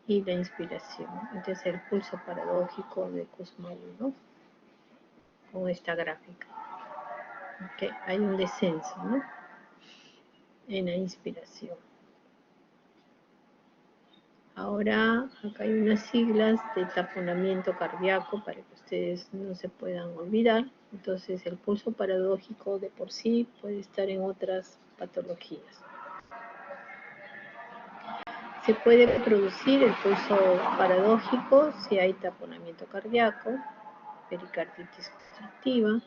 y la inspiración. Este es el pulso paradójico de Kussmaul, con esta gráfica. Okay. Hay un descenso, ¿no?, en la inspiración. Ahora, acá hay unas siglas de taponamiento cardíaco para que ustedes no se puedan olvidar. Entonces, el pulso paradójico de por sí puede estar en otras patologías. Se puede producir el pulso paradójico si hay taponamiento cardíaco, pericarditis constrictiva,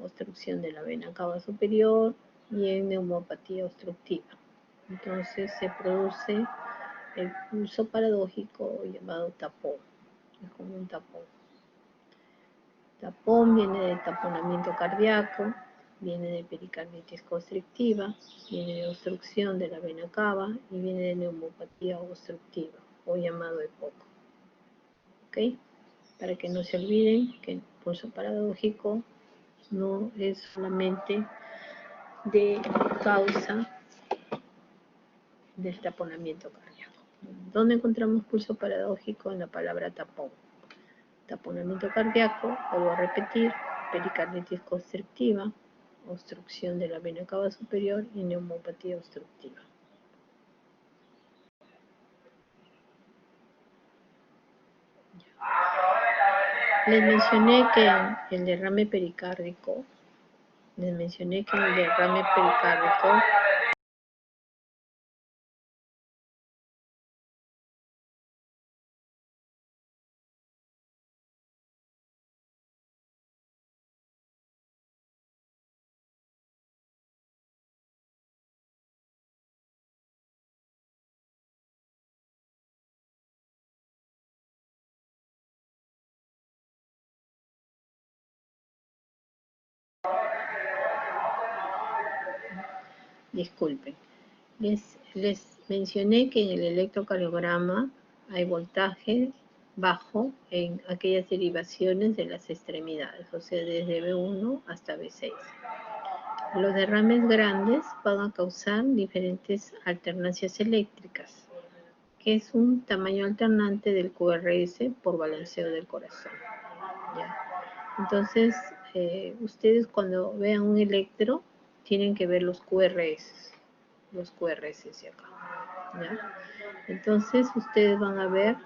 obstrucción de la vena cava superior y en neumopatía obstructiva. Entonces se produce el pulso paradójico llamado tapón. Es como un tapón. Tapón viene de taponamiento cardíaco, viene de pericarditis constrictiva, viene de obstrucción de la vena cava y viene de neumopatía obstructiva o llamado EPOC. ¿Ok? Para que no se olviden que el pulso paradójico no es solamente de causa del taponamiento cardíaco. ¿Dónde encontramos pulso paradójico? En la palabra tapón. Taponamiento cardíaco, vuelvo a repetir, pericarditis constrictiva, obstrucción de la vena cava superior y neumopatía obstructiva. Les mencioné que el derrame pericárdico, disculpen, les mencioné que en el electrocardiograma hay voltaje bajo en aquellas derivaciones de las extremidades, o sea, desde B1 hasta B6. Los derrames grandes van a causar diferentes alternancias eléctricas, que es un tamaño alternante del QRS por balanceo del corazón. ¿Ya? Entonces, ustedes cuando vean un electro, tienen que ver los QRS de acá. ¿Ya? Entonces, ustedes van a ver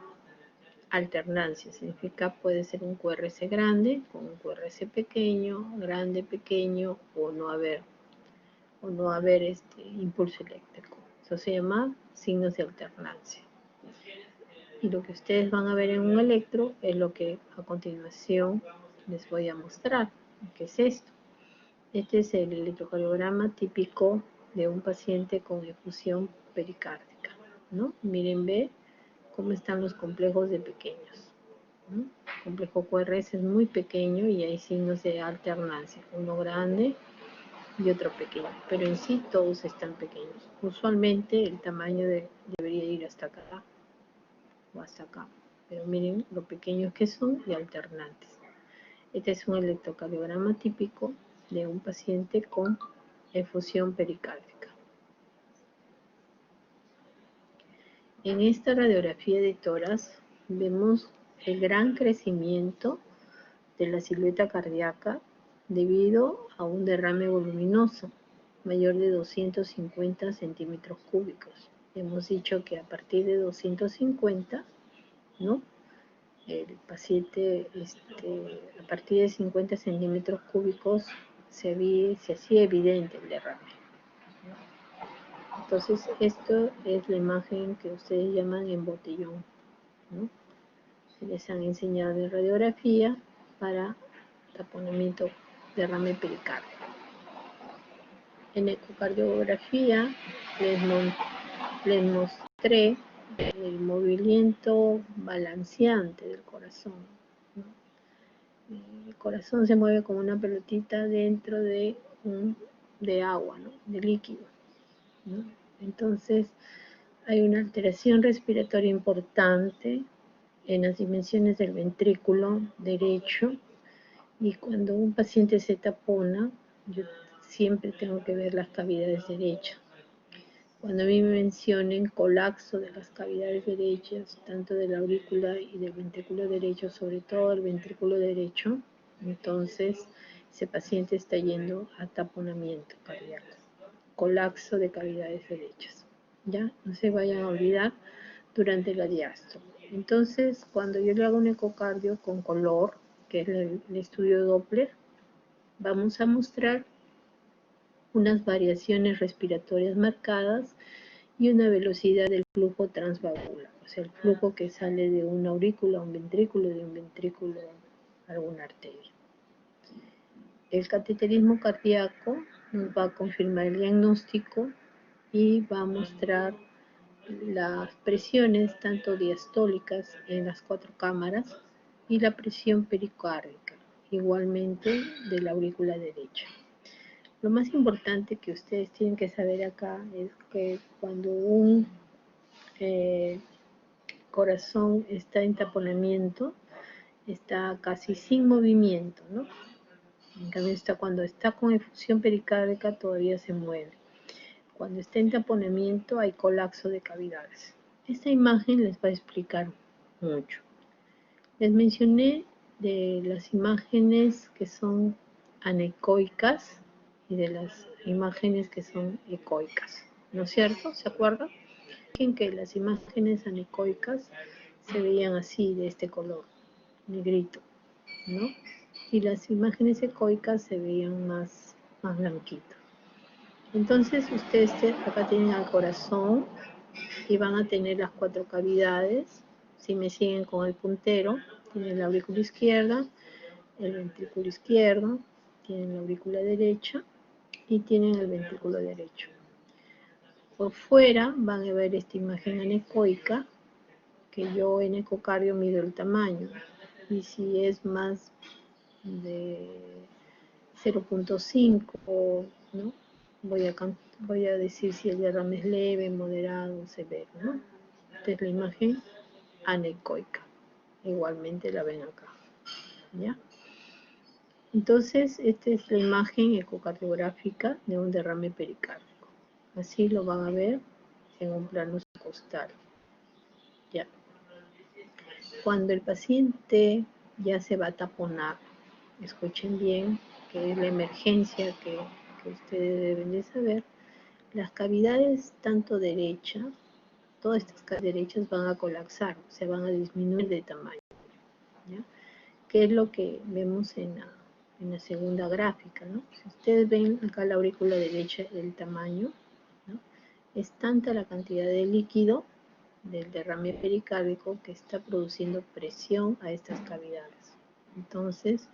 alternancia, significa puede ser un QRS grande con un QRS pequeño, grande, pequeño, o no haber impulso eléctrico. Eso se llama signos de alternancia. Y lo que ustedes van a ver en un electro es lo que a continuación les voy a mostrar. ¿Qué es esto? Este es el electrocardiograma típico de un paciente con efusión pericárdica, ¿no? Miren, ve cómo están los complejos de pequeños, ¿no? El complejo QRS es muy pequeño y hay signos de alternancia, uno grande y otro pequeño, pero en sí todos están pequeños. Usualmente el tamaño debería ir hasta acá o hasta acá, pero miren lo pequeños que son y alternantes. Este es un electrocardiograma típico de un paciente con efusión pericárdica. En esta radiografía de tórax vemos el gran crecimiento de la silueta cardíaca debido a un derrame voluminoso mayor de 250 centímetros cúbicos. Hemos dicho que a partir de 250, ¿no?, el paciente, a partir de 50 centímetros cúbicos se hacía evidente el derrame. Entonces, esto es la imagen que ustedes llaman embotellón, ¿no? Les han enseñado en radiografía para taponamiento derrame pericárdico. En ecocardiografía les mostré el movimiento balanceante del corazón, ¿no? El corazón se mueve como una pelotita dentro de agua, ¿no?, de líquido, ¿no? Entonces, hay una alteración respiratoria importante en las dimensiones del ventrículo derecho, y cuando un paciente se tapona, yo siempre tengo que ver las cavidades derechas, Cuando a mí me mencionen colapso de las cavidades derechas, tanto de la aurícula y del ventrículo derecho, sobre todo el ventrículo derecho, entonces ese paciente está yendo a taponamiento cardíaco, colapso de cavidades derechas. ¿Ya? No se vayan a olvidar durante la diástole. Entonces, cuando yo le hago un ecocardio con color, que es el estudio Doppler, vamos a mostrar unas variaciones respiratorias marcadas y una velocidad del flujo transvagular, o sea, el flujo que sale de una aurícula a un ventrículo, de un ventrículo a alguna arteria. El cateterismo cardíaco nos va a confirmar el diagnóstico y va a mostrar las presiones tanto diastólicas en las 4 cámaras y la presión pericárdica, igualmente de la aurícula derecha. Lo más importante que ustedes tienen que saber acá es que cuando un corazón está en taponamiento, está casi sin movimiento, ¿no? En cambio, cuando está con efusión pericárdica todavía se mueve. Cuando está en taponamiento hay colapso de cavidades. Esta imagen les va a explicar mucho. Les mencioné de las imágenes que son anecoicas y de las imágenes que son ecoicas, ¿no es cierto? ¿Se acuerdan? En que las imágenes anecoicas se veían así, de este color, negrito, ¿no? Y las imágenes ecoicas se veían más blanquitos. Entonces ustedes acá tienen al corazón y van a tener las 4 cavidades. Si me siguen con el puntero, tienen la aurícula izquierda, el ventrículo izquierdo, tienen la aurícula derecha y tienen el ventrículo derecho. Por fuera van a ver esta imagen anecoica, que yo en ecocardio mido el tamaño, y si es más de 0.5, ¿no? Voy a decir si el derrame es leve, moderado o severo, ¿no? Esta es la imagen anecoica. Igualmente la ven acá, ¿ya? Entonces, esta es la imagen ecocardiográfica de un derrame pericárdico. Así lo van a ver en un plano costal, ¿ya? Cuando el paciente ya se va a taponar, escuchen bien, que es la emergencia que ustedes deben de saber, las cavidades tanto derecha, todas estas cavidades derechas van a colapsar, se van a disminuir de tamaño, ¿ya? Que es lo que vemos en la segunda gráfica, ¿no? Si ustedes ven acá la aurícula derecha, el tamaño, ¿no? Es tanta la cantidad de líquido del derrame pericárdico que está produciendo presión a estas cavidades. Entonces,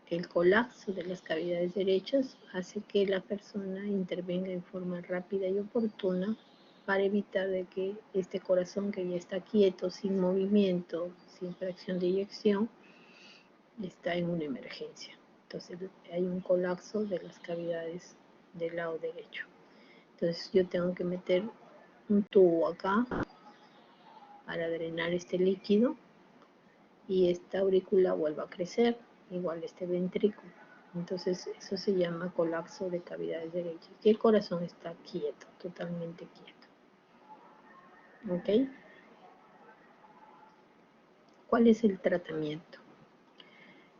el colapso de las cavidades derechas hace que la persona intervenga en forma rápida y oportuna para evitar de que este corazón que ya está quieto, sin movimiento, sin fracción de eyección, está en una emergencia. Entonces hay un colapso de las cavidades del lado derecho. Entonces yo tengo que meter un tubo acá para drenar este líquido y esta aurícula vuelva a crecer, igual este ventrículo. Entonces eso se llama colapso de cavidades derechas. Y el corazón está quieto, totalmente quieto. ¿Ok? ¿Cuál es el tratamiento?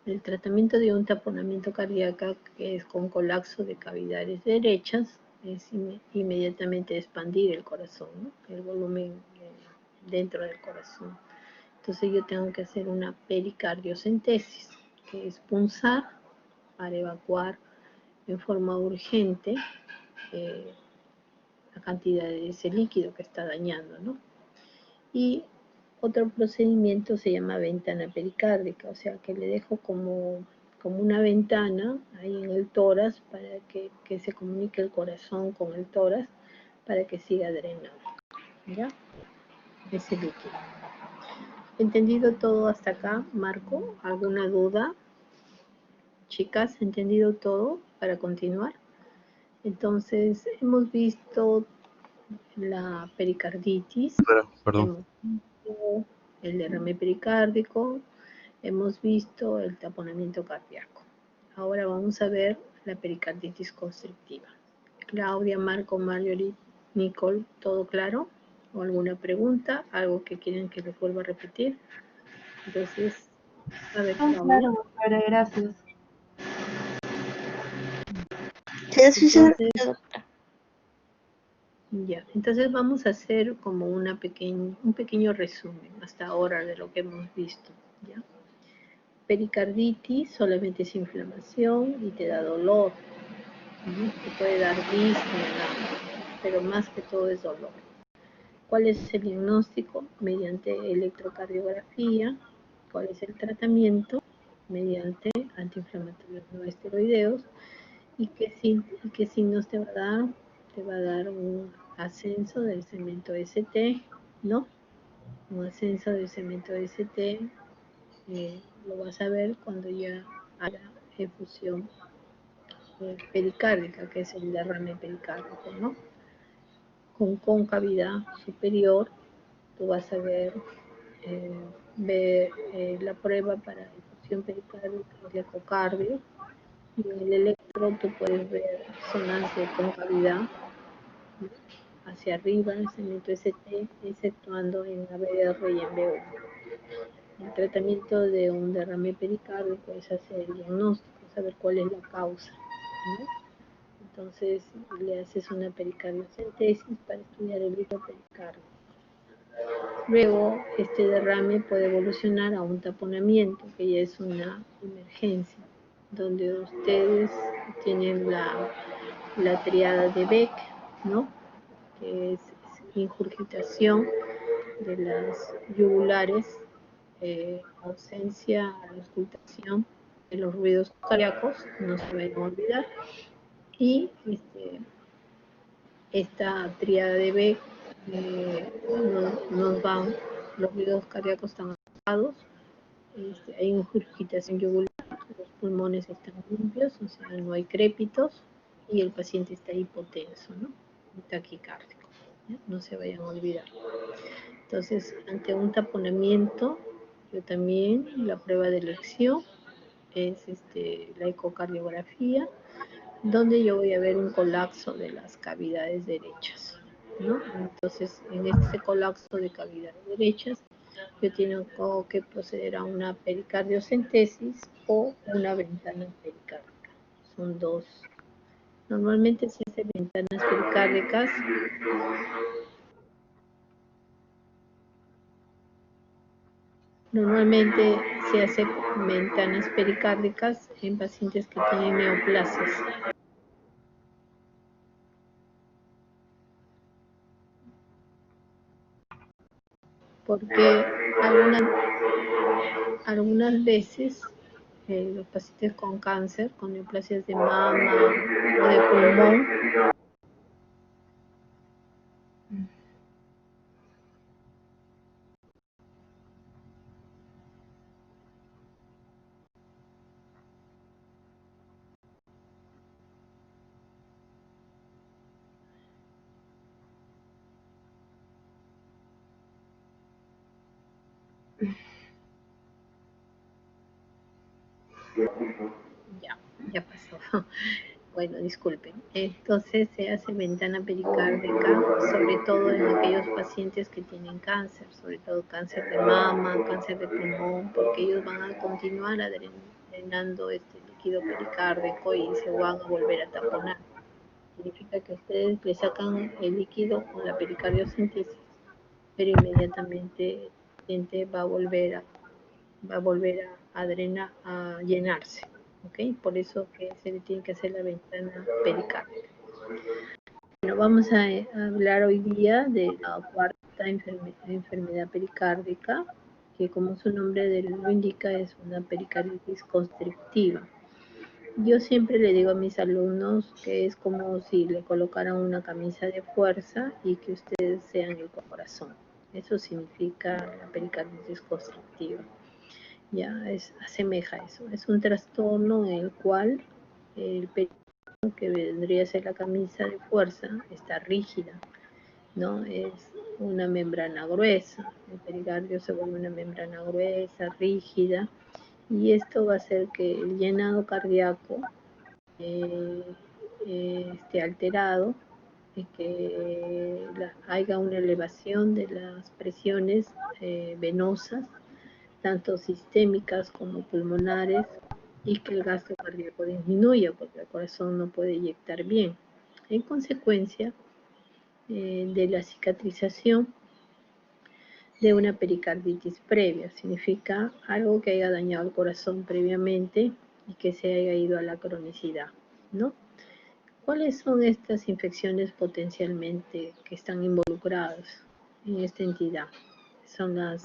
El tratamiento de un taponamiento cardíaco que es con colapso de cavidades derechas es inmediatamente expandir el corazón, ¿no? El volumen dentro del corazón. Entonces yo tengo que hacer una pericardiocentesis, que es punzar para evacuar en forma urgente la cantidad de ese líquido que está dañando, ¿no? Y otro procedimiento se llama ventana pericárdica, o sea que le dejo como una ventana ahí en el tórax para que se comunique el corazón con el tórax para que siga drenando, ¿ya? Ese líquido. ¿Entendido todo hasta acá, Marco? ¿Alguna duda? Chicas, ¿entendido todo para continuar? Entonces, hemos visto la pericarditis, Perdón. hemos visto el derrame pericárdico, hemos visto el taponamiento cardíaco. Ahora vamos a ver la pericarditis constrictiva. Claudia, Marco, Marjorie, Nicole, ¿todo claro? ¿O alguna pregunta? ¿Algo que quieren que les vuelva a repetir? Entonces, a ver, Claudia. Claro, doctora, gracias. Entonces, ya, entonces vamos a hacer como un pequeño resumen hasta ahora de lo que hemos visto, ¿ya? Pericarditis solamente es inflamación y te da dolor, ¿no? Te puede dar disnea, pero más que todo es dolor. ¿Cuál es el diagnóstico? Mediante electrocardiografía. ¿Cuál es el tratamiento? Mediante antiinflamatorios no esteroideos. ¿Y qué signos te va a dar? Te va a dar un ascenso del cemento ST, ¿no? Un ascenso del cemento ST, lo vas a ver cuando ya haya efusión pericárdica, que es el derrame pericárdico, ¿no? Con concavidad superior, tú vas a ver la prueba para efusión pericárdica, el ecocardio, y en el electro tú puedes ver zonas de concavidad, ¿no? Hacia arriba, el cemento ST, exceptuando en ABR y en B1. El tratamiento de un derrame pericárdico es hacer el diagnóstico, saber cuál es la causa, ¿no? Entonces le haces una pericardiocentesis para estudiar el ritmo pericárdico. Luego este derrame puede evolucionar a un taponamiento, que ya es una emergencia, donde ustedes tienen la triada de Beck, ¿no? Que es ingurgitación de las yugulares, ausencia, auscultación de los ruidos cardíacos, no se vayan a olvidar, y esta tríada de Beck nos van, los ruidos cardíacos están apagados, hay ingurgitación yugular, los pulmones están limpios, o sea, no hay crépitos, y el paciente está hipotenso, ¿no? Taquicárdico, ¿ya? No se vayan a olvidar. Entonces, ante un taponamiento, yo también, la prueba de elección es la ecocardiografía, donde yo voy a ver un colapso de las cavidades derechas, ¿no? Entonces, en este colapso de cavidades derechas, yo tengo que proceder a una pericardiocentesis o una ventana pericárdica. Son dos. Normalmente se hacen ventanas pericárdicas. Normalmente se hace ventanas pericárdicas en pacientes que tienen neoplasias. Porque algunas veces los pacientes con cáncer, con neoplasias de mama o de pulmón, ya pasó. Bueno, disculpen. Entonces se hace ventana pericárdica, sobre todo en aquellos pacientes que tienen cáncer, sobre todo cáncer de mama, cáncer de pulmón, porque ellos van a continuar drenando este líquido pericárdico y se van a volver a taponar. Significa que ustedes le sacan el líquido con la pericardiocentesis, pero inmediatamente el paciente va a volver a drenar, a llenarse. ¿Okay? Por eso que se le tiene que hacer la ventana pericárdica. Bueno, vamos a hablar hoy día de la cuarta enfermedad pericárdica, que como su nombre lo indica es una pericarditis constrictiva. Yo siempre le digo a mis alumnos que es como si le colocaran una camisa de fuerza y que ustedes sean el corazón. Eso significa la pericarditis constrictiva. Ya asemeja eso. Es un trastorno en el cual el pericardio, que vendría a ser la camisa de fuerza, está rígida, ¿no? Es una membrana gruesa. El pericardio se vuelve una membrana gruesa, rígida, y esto va a hacer que el llenado cardíaco esté alterado, que haya una elevación de las presiones venosas, tanto sistémicas como pulmonares, y que el gasto cardíaco disminuya porque el corazón no puede inyectar bien. En consecuencia de la cicatrización de una pericarditis previa, significa algo que haya dañado el corazón previamente y que se haya ido a la cronicidad, ¿no? ¿Cuáles son estas infecciones potencialmente que están involucradas en esta entidad? Son las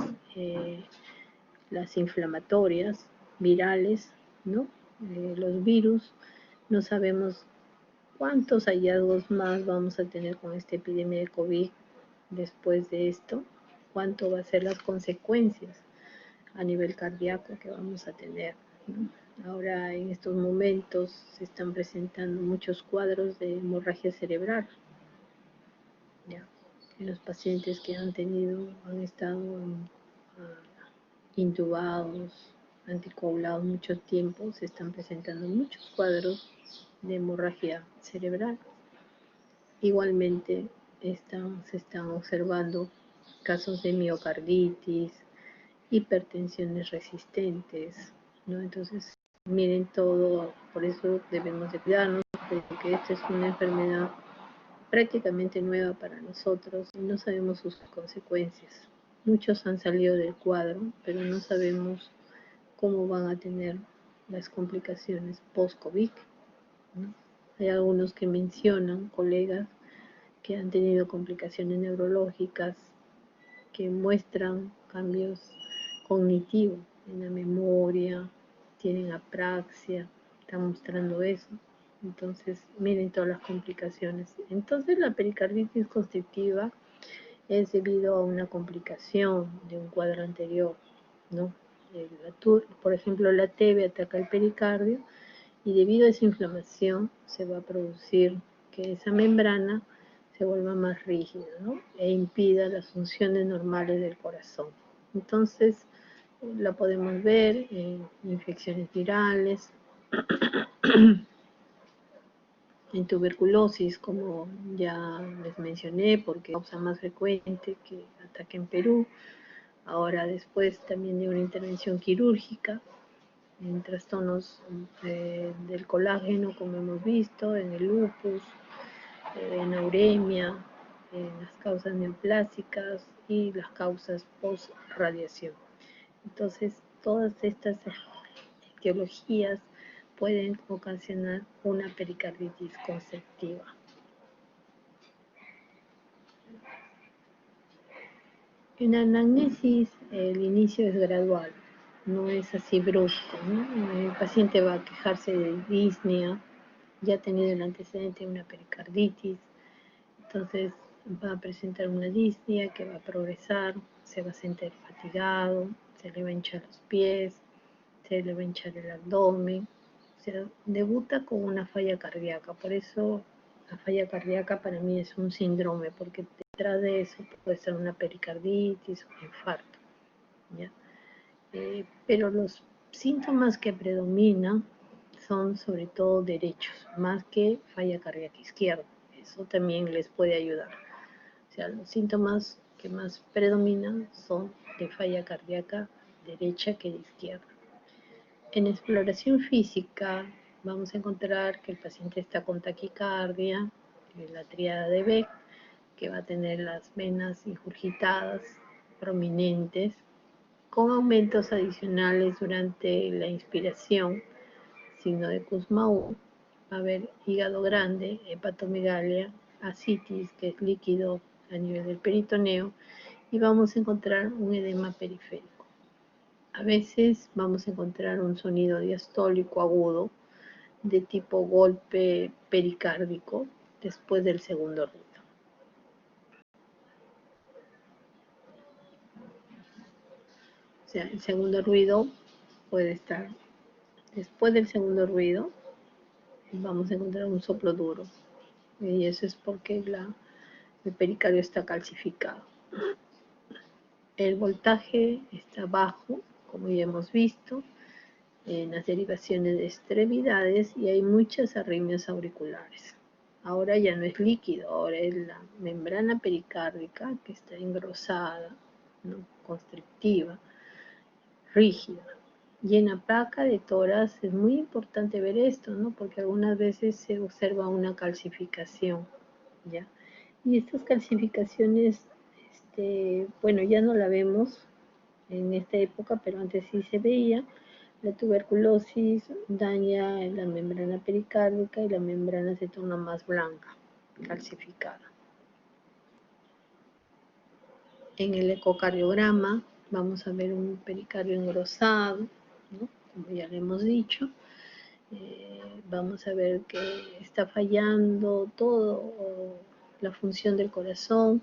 inflamatorias, virales, ¿no? Los virus. No sabemos cuántos hallazgos más vamos a tener con esta epidemia de COVID después de esto, cuánto va a ser las consecuencias a nivel cardíaco que vamos a tener, ¿no? Ahora en estos momentos se están presentando muchos cuadros de hemorragia cerebral, ¿ya? En los pacientes que han estado intubados, anticoagulados mucho tiempo, se están presentando muchos cuadros de hemorragia cerebral. Igualmente se están observando casos de miocarditis, hipertensiones resistentes, ¿no? Entonces, miren todo, por eso debemos de cuidarnos, porque esta es una enfermedad prácticamente nueva para nosotros y no sabemos sus consecuencias. Muchos han salido del cuadro, pero no sabemos cómo van a tener las complicaciones post-COVID, ¿no? Hay algunos que mencionan, colegas, que han tenido complicaciones neurológicas, que muestran cambios cognitivos en la memoria, tienen apraxia, están mostrando eso. Entonces, miren todas las complicaciones. Entonces, la pericarditis constrictiva es debido a una complicación de un cuadro anterior, ¿no? Por ejemplo, la TB ataca el pericardio y debido a esa inflamación se va a producir que esa membrana se vuelva más rígida, ¿no? E impida las funciones normales del corazón. Entonces, la podemos ver en infecciones virales, en tuberculosis, como ya les mencioné, porque es la causa más frecuente que ataque en Perú. Ahora después también de una intervención quirúrgica, en trastornos del colágeno, como hemos visto, en el lupus, en uremia, en las causas neoplásicas y las causas post-radiación. Entonces, todas estas etiologías pueden ocasionar una pericarditis constrictiva. En la anamnesis, el inicio es gradual, no es así brusco, ¿no? El paciente va a quejarse de disnea, ya ha tenido el antecedente de una pericarditis, entonces va a presentar una disnea que va a progresar, se va a sentir fatigado, se le va a hinchar los pies, se le va a hinchar el abdomen, o sea, debuta con una falla cardíaca. Por eso la falla cardíaca para mí es un síndrome, porque detrás de eso puede ser una pericarditis o un infarto, ¿ya? Pero los síntomas que predominan son sobre todo derechos, más que falla cardíaca izquierda. Eso también les puede ayudar. O sea, los síntomas que más predominan son de falla cardíaca derecha que de izquierda. En exploración física vamos a encontrar que el paciente está con taquicardia, la tríada de Beck, que va a tener las venas ingurgitadas prominentes, con aumentos adicionales durante la inspiración, signo de Kussmaul, va a haber hígado grande, hepatomegalia, ascitis, que es líquido a nivel del peritoneo, y vamos a encontrar un edema periférico. A veces vamos a encontrar un sonido diastólico agudo de tipo golpe pericárdico después del segundo ruido. O sea, el segundo ruido puede estar después del segundo ruido, vamos a encontrar un soplo duro. Y eso es porque el pericardio está calcificado. El voltaje está bajo, como ya hemos visto, en las derivaciones de extremidades, y hay muchas arritmias auriculares. Ahora ya no es líquido, ahora es la membrana pericárdica que está engrosada, ¿no? Constrictiva, rígida. Y en la placa de tórax es muy importante ver esto, ¿no? Porque algunas veces se observa una calcificación, ¿ya? Y estas calcificaciones, bueno, ya no la vemos en esta época, pero antes sí se veía. La tuberculosis daña la membrana pericárdica y la membrana se torna más blanca, calcificada. En el ecocardiograma vamos a ver un pericardio engrosado, ¿no? Como ya le hemos dicho. Vamos a ver que está fallando todo la función del corazón.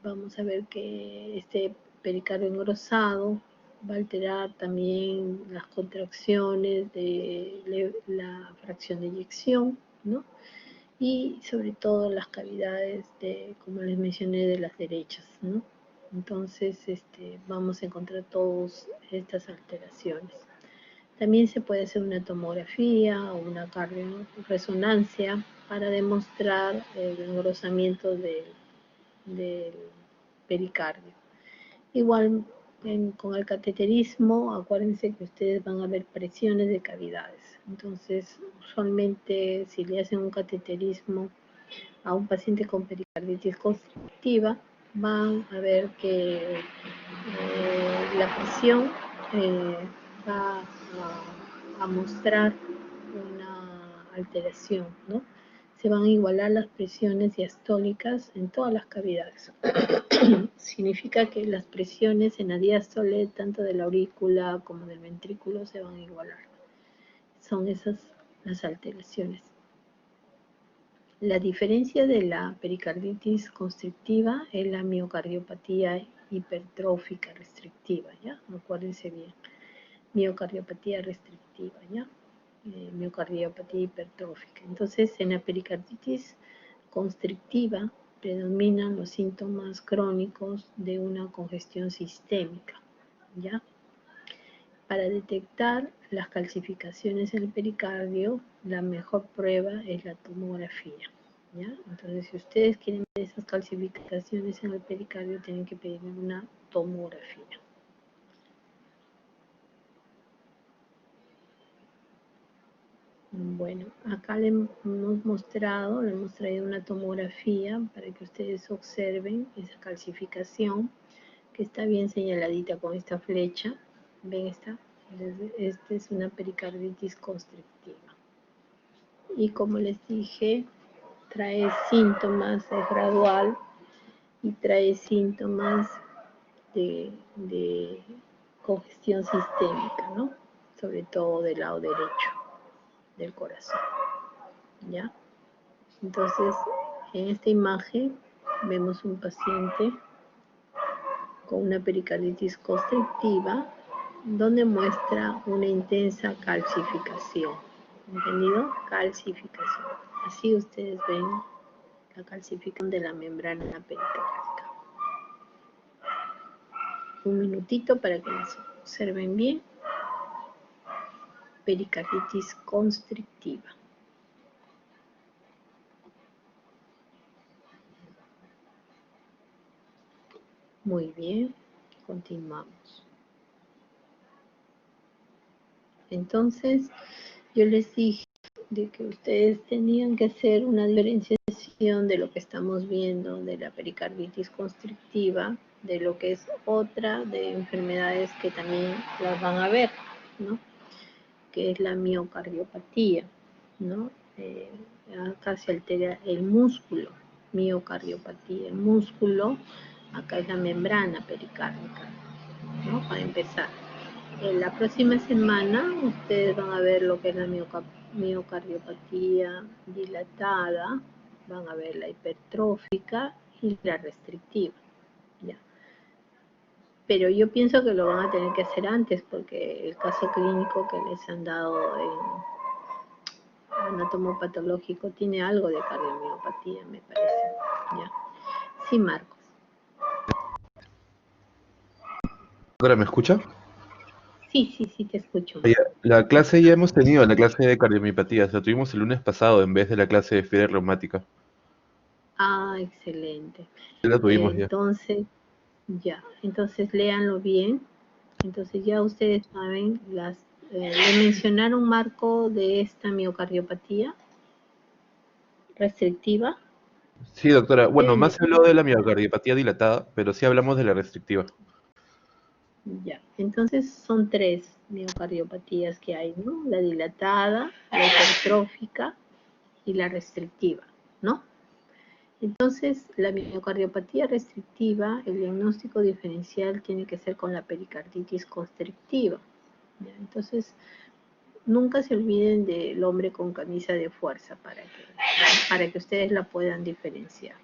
Vamos a ver que este pericardio engrosado va a alterar también las contracciones de la fracción de eyección, ¿no? Y sobre todo las cavidades como les mencioné, de las derechas, ¿no? Entonces, vamos a encontrar todas estas alteraciones. También se puede hacer una tomografía o una cardioresonancia para demostrar el engrosamiento del pericardio. Igual con el cateterismo, acuérdense que ustedes van a ver presiones de cavidades. Entonces, usualmente si le hacen un cateterismo a un paciente con pericarditis constrictiva, van a ver que la presión va a mostrar una alteración, ¿no? Se van a igualar las presiones diastólicas en todas las cavidades. Significa que las presiones en la diástole, tanto de la aurícula como del ventrículo, se van a igualar. Son esas las alteraciones. La diferencia de la pericarditis constrictiva es la miocardiopatía hipertrófica restrictiva, ¿ya? Acuérdense bien. Miocardiopatía restrictiva, ¿ya? Miocardiopatía hipertrófica. Entonces, en la pericarditis constrictiva predominan los síntomas crónicos de una congestión sistémica, ¿ya? Para detectar las calcificaciones en el pericardio, la mejor prueba es la tomografía, ¿ya? Entonces, si ustedes quieren ver esas calcificaciones en el pericardio, tienen que pedir una tomografía. Bueno, acá le hemos traído una tomografía para que ustedes observen esa calcificación que está bien señaladita con esta flecha. ¿Ven esta? Esta es una pericarditis constrictiva. Y como les dije, trae síntomas, es gradual y trae síntomas de congestión sistémica, ¿no? Sobre todo del lado derecho del corazón, ¿ya? Entonces, en esta imagen vemos un paciente con una pericarditis constrictiva donde muestra una intensa calcificación. ¿Entendido? Calcificación. Así ustedes ven la calcificación de la membrana pericárdica. Un minutito para que las observen bien. Pericarditis constrictiva. Muy bien, continuamos. Entonces, yo les dije de que ustedes tenían que hacer una diferenciación de lo que estamos viendo de la pericarditis constrictiva, de lo que es otra de enfermedades que también las van a ver, ¿no? Que es la miocardiopatía, ¿no? Acá se altera el músculo, miocardiopatía, el músculo, acá es la membrana pericárdica, ¿no? Para empezar. La próxima semana ustedes van a ver lo que es la miocardiopatía dilatada, van a ver la hipertrófica y la restrictiva, ¿ya? Pero yo pienso que lo van a tener que hacer antes porque el caso clínico que les han dado en anatomopatológico tiene algo de cardiomiopatía, me parece, ¿ya? Sí, Marcos. ¿Ahora me escucha? Sí, te escucho. Oye, la clase ya hemos tenido, la clase de cardiomiopatías, la tuvimos el lunes pasado en vez de la clase de fiebre reumática. Ah, excelente. Ya la tuvimos ya. Entonces léanlo bien. Entonces ya ustedes saben, le mencionaron marco de esta miocardiopatía restrictiva. Sí, doctora. Bueno, Deben más de se habló de la miocardiopatía dilatada, pero sí hablamos de la restrictiva. Ya, entonces son tres miocardiopatías que hay, ¿no? La dilatada, la hipertrófica y la restrictiva, ¿no? Entonces, la miocardiopatía restrictiva, el diagnóstico diferencial tiene que ser con la pericarditis constrictiva. ¿Ya? Entonces, nunca se olviden del hombre con camisa de fuerza para que ustedes la puedan diferenciar.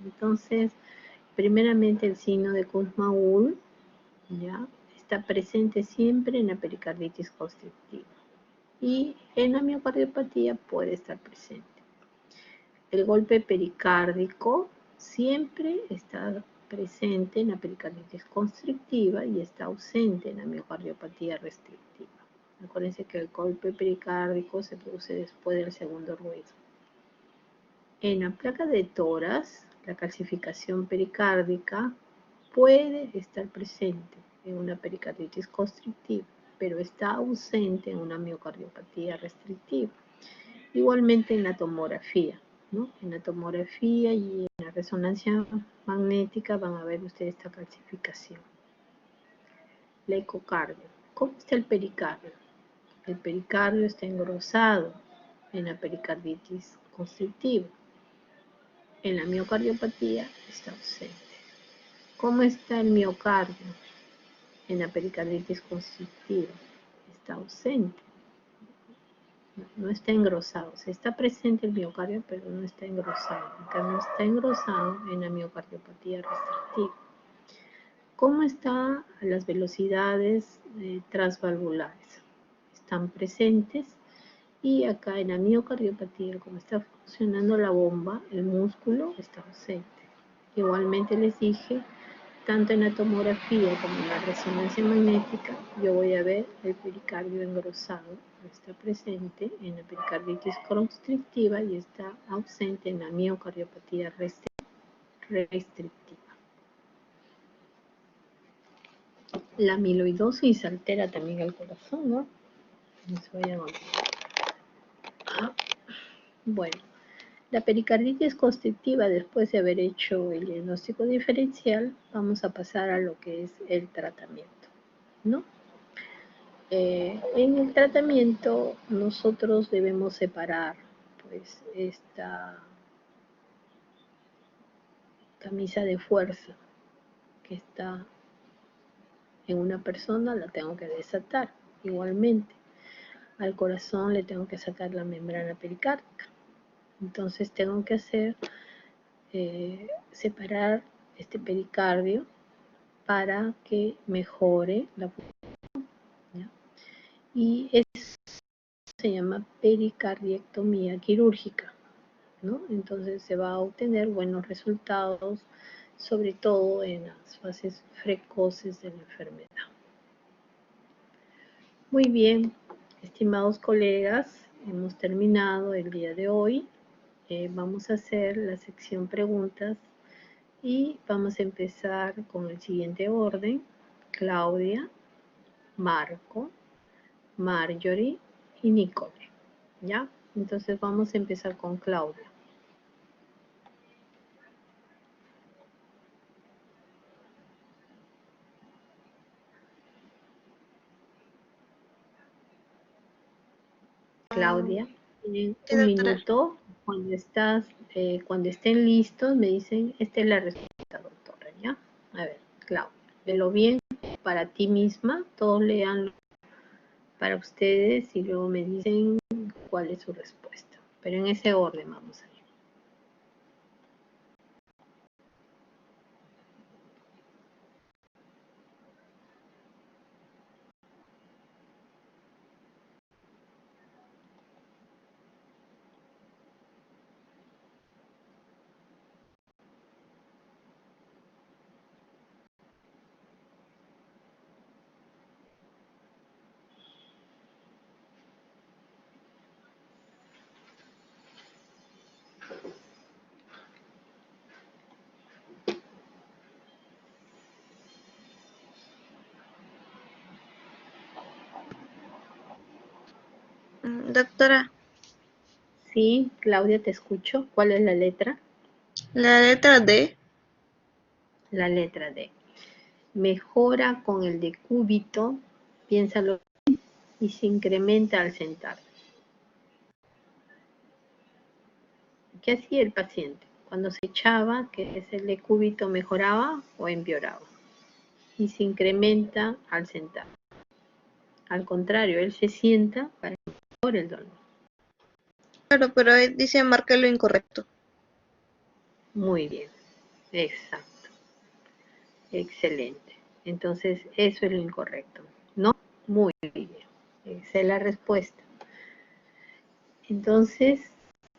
Entonces, primeramente el signo de Kussmaul, ¿ya? Está presente siempre en la pericarditis constrictiva y en la miocardiopatía puede estar presente. El golpe pericárdico siempre está presente en la pericarditis constrictiva y está ausente en la miocardiopatía restrictiva. Acuérdense que el golpe pericárdico se produce después del segundo ruido. En la placa de tórax, la calcificación pericárdica puede estar presente en una pericarditis constrictiva, pero está ausente en una miocardiopatía restrictiva. Igualmente en la tomografía, ¿no? En la tomografía y en la resonancia magnética van a ver ustedes esta calcificación. La ecocardio. ¿Cómo está el pericardio? El pericardio está engrosado en la pericarditis constrictiva. En la miocardiopatía está ausente. ¿Cómo está el miocardio? En la pericarditis constrictiva está ausente, no está engrosado. O sea, está presente el miocardio, pero no está engrosado. En cambio, está engrosado en la miocardiopatía restrictiva. ¿Cómo están las velocidades transvalvulares? Están presentes y acá en la miocardiopatía, como está funcionando la bomba, el músculo está ausente. Igualmente les dije, tanto en la tomografía como en la resonancia magnética, yo voy a ver el pericardio engrosado, está presente en la pericarditis constrictiva y está ausente en la miocardiopatía restrictiva. La amiloidosis altera también el corazón, ¿no? No se vayan a olvidar. Bueno, la pericarditis constrictiva, después de haber hecho el diagnóstico diferencial, vamos a pasar a lo que es el tratamiento, ¿no? En el tratamiento nosotros debemos separar pues esta camisa de fuerza que está en una persona, la tengo que desatar igualmente. Al corazón le tengo que sacar la membrana pericárdica. Entonces tengo que hacer separar este pericardio para que mejore la función, ¿ya? Y eso se llama pericardiectomía quirúrgica, ¿no? Entonces se va a obtener buenos resultados, sobre todo en las fases precoces de la enfermedad. Muy bien, estimados colegas, hemos terminado el día de hoy. Vamos a hacer la sección preguntas y vamos a empezar con el siguiente orden: Claudia, Marco, Marjorie y Nicole, ¿ya? Entonces vamos a empezar con Claudia. Claudia, tienen Sí, un doctora. minuto. Cuando estén listos, me dicen, esta es la respuesta, doctora, ¿ya? A ver, Claudia, velo bien para ti misma, todos leanlo para ustedes y luego me dicen cuál es su respuesta. Pero en ese orden vamos a ir. Doctora, Sí, Claudia, te escucho. ¿Cuál es la letra? la letra D. La letra D. Mejora con el decúbito, piénsalo, y se incrementa al sentar. ¿Qué hacía el paciente? Cuando se echaba, que es el decúbito, ¿mejoraba o empeoraba? Y se incrementa al sentar. Al contrario, él se sienta para que mejore el dolor. Claro, pero ahí dice marca lo incorrecto. Muy bien, exacto, excelente. Entonces, eso es lo incorrecto, ¿no? Muy bien, esa es la respuesta. Entonces,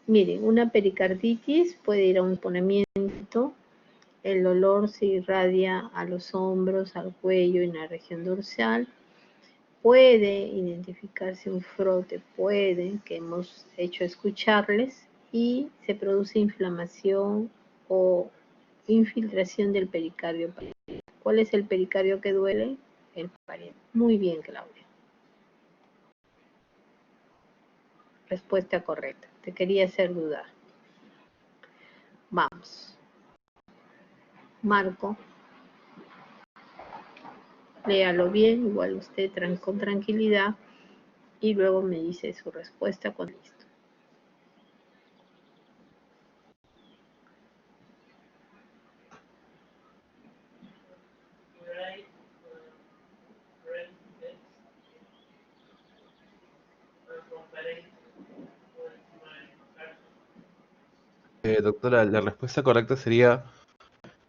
miren, una pericarditis puede ir a un ponimiento, el dolor se irradia a los hombros, al cuello y en la región dorsal. Puede identificarse un frote, puede, que hemos hecho escucharles, y se produce inflamación o infiltración del pericardio. ¿Cuál es el pericardio que duele? El pariente. Muy bien, Claudia. Respuesta correcta. Te quería hacer dudar. Vamos. Marco, léalo bien, igual usted con tranquilidad, y luego me dice su respuesta cuando listo. Doctora, la respuesta correcta sería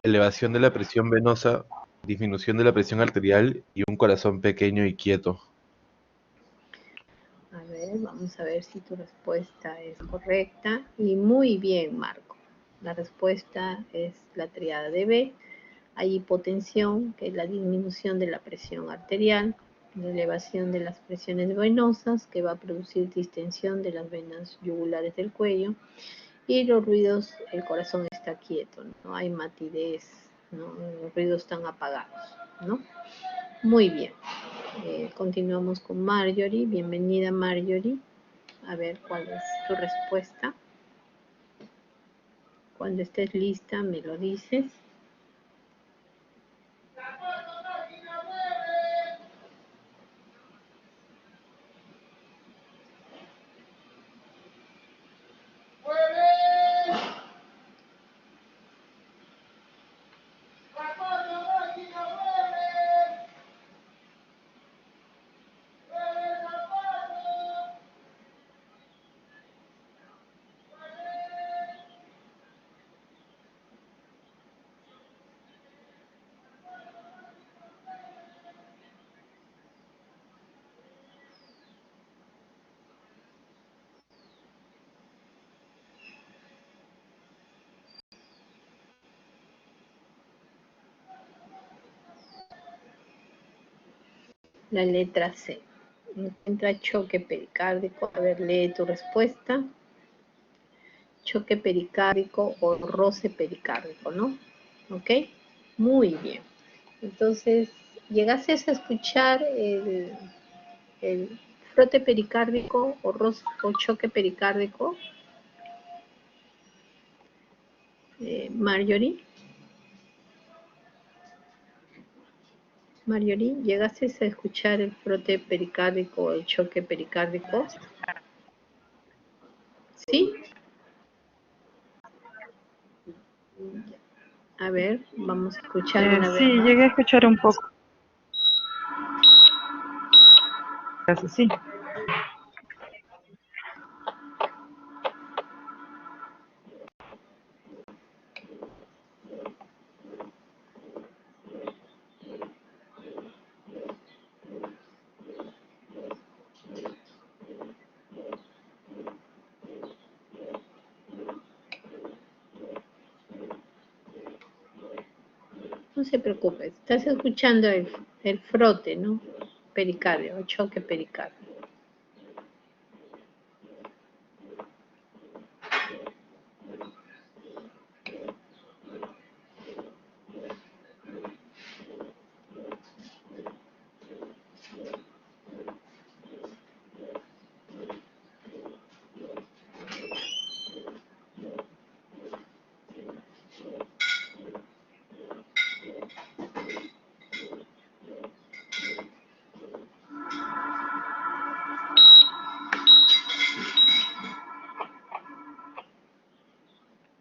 elevación de la presión venosa, disminución de la presión arterial y un corazón pequeño y quieto. A ver, vamos a ver si tu respuesta es correcta. Y muy bien, Marco. La respuesta es la triada de B. Hay hipotensión, que es la disminución de la presión arterial, la elevación de las presiones venosas, que va a producir distensión de las venas yugulares del cuello, y los ruidos, el corazón está quieto, no hay matidez, ¿no? Los ruidos están apagados, ¿no? Muy bien. Continuamos con Marjorie. Bienvenida, Marjorie. A ver cuál es tu respuesta. Cuando estés lista, me lo dices. La letra C. Encuentra choque pericárdico. A ver, lee tu respuesta. Choque pericárdico o roce pericárdico, ¿no? ¿Ok? Muy bien. Entonces, ¿llegaste a escuchar el frote pericárdico o, o choque pericárdico? Marjorie. Marjorie, ¿llegaste a escuchar el frote pericárdico o el choque pericárdico? ¿Sí? A ver, vamos a escuchar una vez Sí, más. llegué a escuchar un poco. Sí. No se preocupe, estás escuchando el frote, ¿no? Pericardio, el choque pericardio.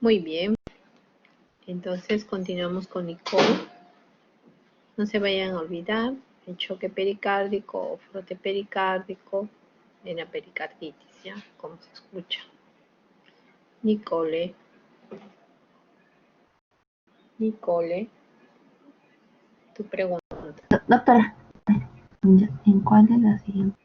Muy bien. Entonces continuamos con Nicole. No se vayan a olvidar el choque pericárdico o frote pericárdico en la pericarditis, ¿ya? Como se escucha. Nicole. Nicole, tu pregunta. Doctora, ¿en cuál de las siguientes?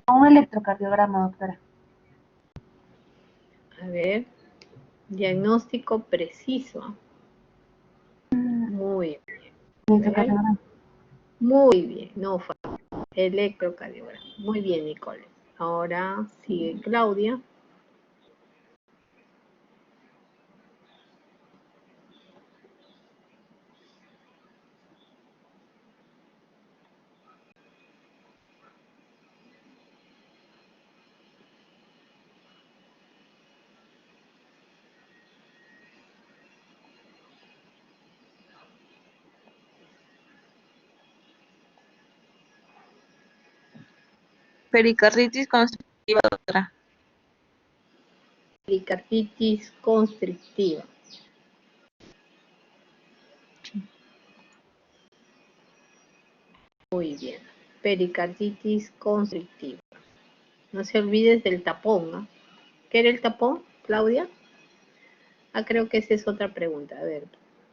Un electrocardiograma, doctora. A ver, diagnóstico preciso. Muy bien. Electrocardiograma. Muy bien, no fue electrocardiograma. Muy bien, Nicole. Ahora sigue Claudia. Pericarditis constrictiva, doctora. Pericarditis constrictiva. Muy bien. Pericarditis constrictiva. No se olvides del tapón, ¿no? ¿Qué era el tapón, Claudia? Ah, creo que esa es otra pregunta. A ver.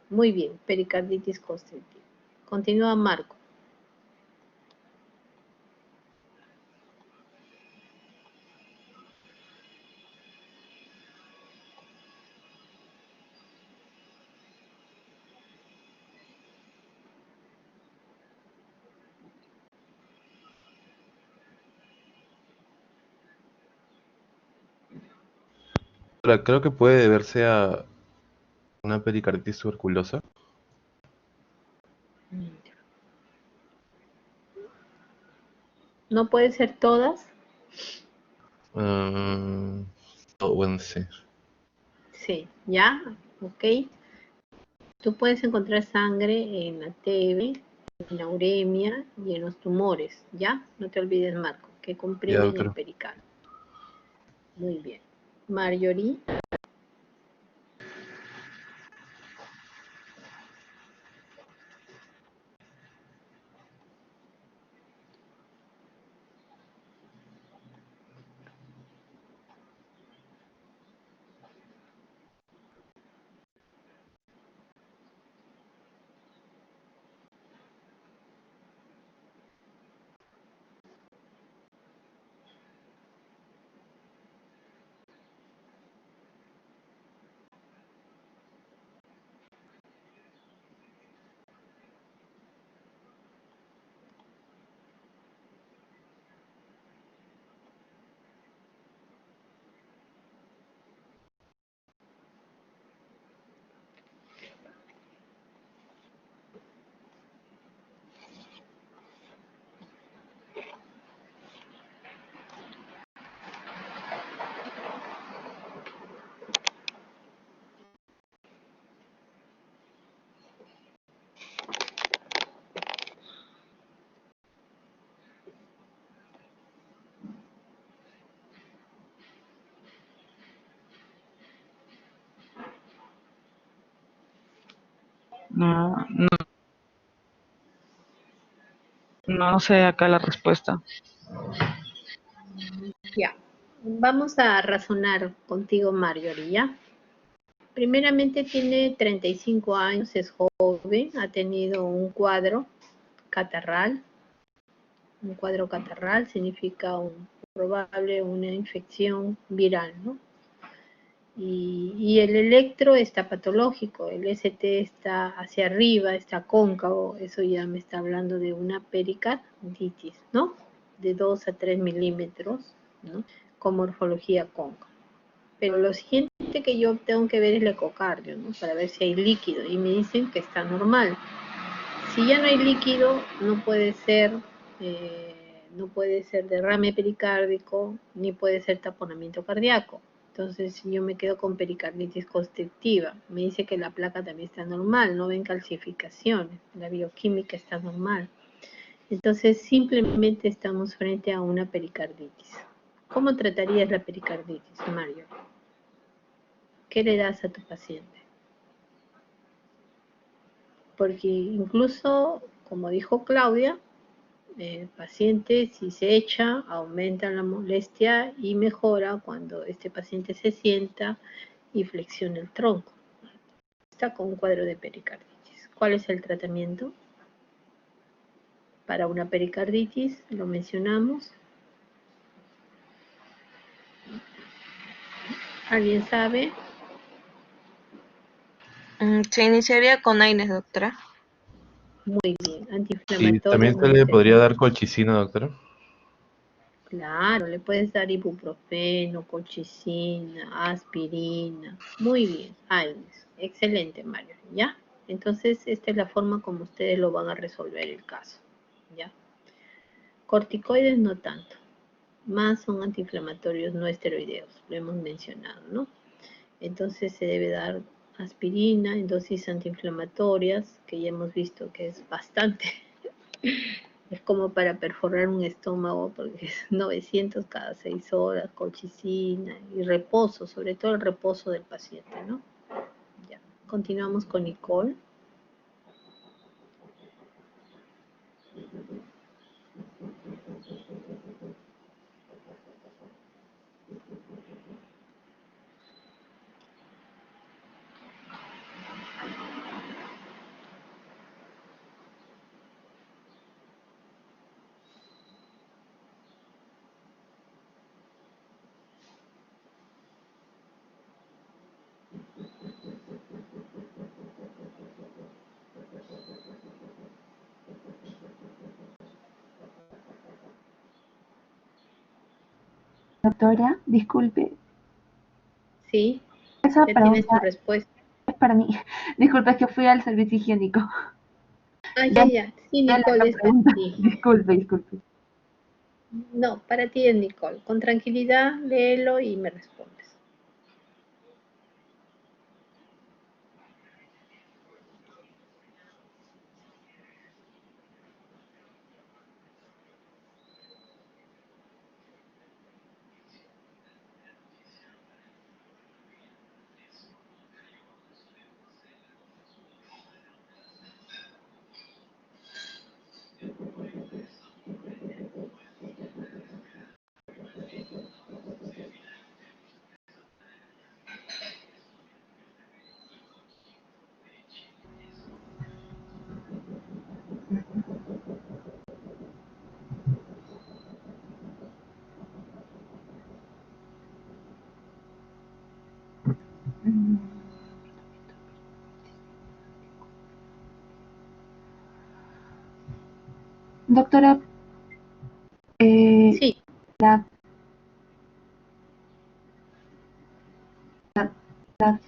Muy bien, pericarditis constrictiva. Continúa Marco. Ahora, creo que puede deberse a una pericarditis tuberculosa. ¿No puede ser todas? Bueno, sí. Sí, ¿ya? Ok. Tú puedes encontrar sangre en la TB, en la uremia y en los tumores, ¿ya? No te olvides, Marco, que Ya, comprimen el doctor. pericardio. Muy bien. Marjorie. No, no, no sé acá la respuesta. Ya. Vamos a razonar contigo, Marjorie, ¿ya? Primeramente tiene 35 años, es joven, ha tenido un cuadro catarral. Un cuadro catarral significa probable una infección viral, ¿no? Y el electro está patológico, el ST está hacia arriba, está cóncavo, eso ya me está hablando de una pericarditis, ¿no? De 2 a 3 milímetros, ¿no? Con morfología cóncava. Pero lo siguiente que yo tengo que ver es el ecocardio, ¿no? Para ver si hay líquido, y me dicen que está normal. Si ya no hay líquido, no puede ser derrame pericárdico, ni puede ser taponamiento cardíaco. Entonces yo me quedo con pericarditis constrictiva. Me dice que la placa también está normal, no ven calcificaciones, la bioquímica está normal. Entonces, simplemente estamos frente a una pericarditis. ¿Cómo tratarías la pericarditis, Mario? ¿Qué le das a tu paciente? Porque incluso, como dijo Claudia, el paciente si se echa, aumenta la molestia y mejora cuando este paciente se sienta y flexiona el tronco. Está con un cuadro de pericarditis. ¿Cuál es el tratamiento? Para una pericarditis, lo mencionamos. ¿Alguien sabe? Se iniciaría con AINES, doctora. Muy bien, Sí, antiinflamatorio también se no le podría esteroideo. dar colchicina, doctora. Claro, le puedes dar ibuprofeno, colchicina, aspirina. Muy bien, AINES. Excelente, Mario. ¿Ya? Entonces, esta es la forma como ustedes lo van a resolver el caso. ¿Ya? Corticoides no tanto. Más son antiinflamatorios no esteroideos, lo hemos mencionado, ¿no? Entonces se debe dar aspirina en dosis antiinflamatorias, que ya hemos visto que es bastante. Es como para perforar un estómago, porque es 900 cada 6 horas, colchicina y reposo, sobre todo el reposo del paciente, ¿no? Ya. Continuamos con Nicole. Doctora, disculpe, Sí, esa ya tienes tu pregunta respuesta. es para mí. Disculpe, es que fui al servicio higiénico. Ah, Ya ya. Sí, entiendo la Nicole, es para pregunta. ti. Disculpe. No, para ti es Nicole. Con tranquilidad, léelo y me respondes. Mm, Doctora, Sí, la, la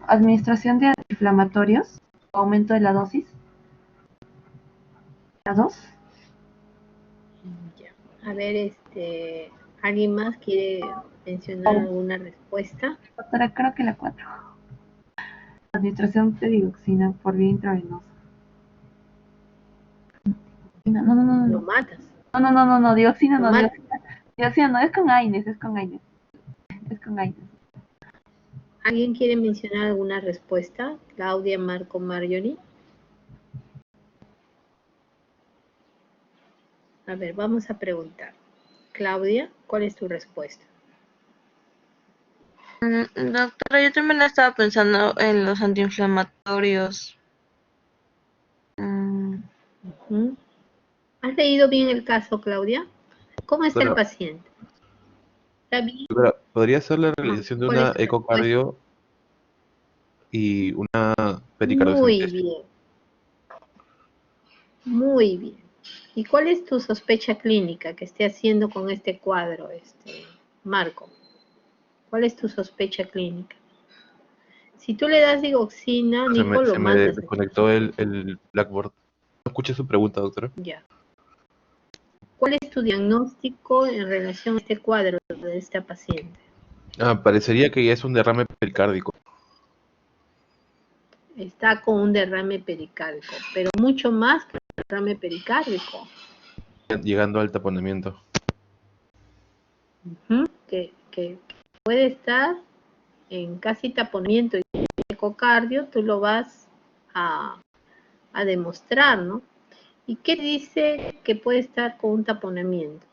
administración de antiinflamatorios, aumento de la dosis, las dos. ya. A ver, ¿alguien más quiere mencionar Oh, alguna respuesta? doctora, creo que la 4. Administración de dioxina por vía intravenosa. Lo No. matas, No, dioxina lo no, matas. dioxina no, es con AINES, es con AINES. ¿Alguien quiere mencionar alguna respuesta? Claudia, Marco, Marjorie. A ver, vamos a preguntar. Claudia, ¿cuál es tu respuesta? Doctora, yo también estaba pensando en los antiinflamatorios. Ujú. ¿Has leído bien el caso, Claudia? ¿Cómo está el Doctora, paciente? ¿Está bien? ¿podría ser la Ajá. realización de ¿Cuál es una tu respuesta? ecocardio y una Muy pericardiocentesis? bien, muy bien. ¿Y cuál es tu sospecha clínica que esté haciendo con este cuadro, Marco? ¿Cuál es tu sospecha clínica? Si tú le das digoxina, Nico, lo Se me matas. desconectó el Blackboard. No escuché su pregunta, doctora. Ya. ¿Cuál es tu diagnóstico en relación a este cuadro de esta paciente? Parecería que ya es un derrame pericárdico. está con un derrame pericárdico, pero mucho más que un derrame pericárdico. Llegando al taponamiento. Que puede estar en casi taponamiento y ecocardio, tú lo vas a demostrar, ¿no? ¿Y qué dice que puede estar con un taponamiento?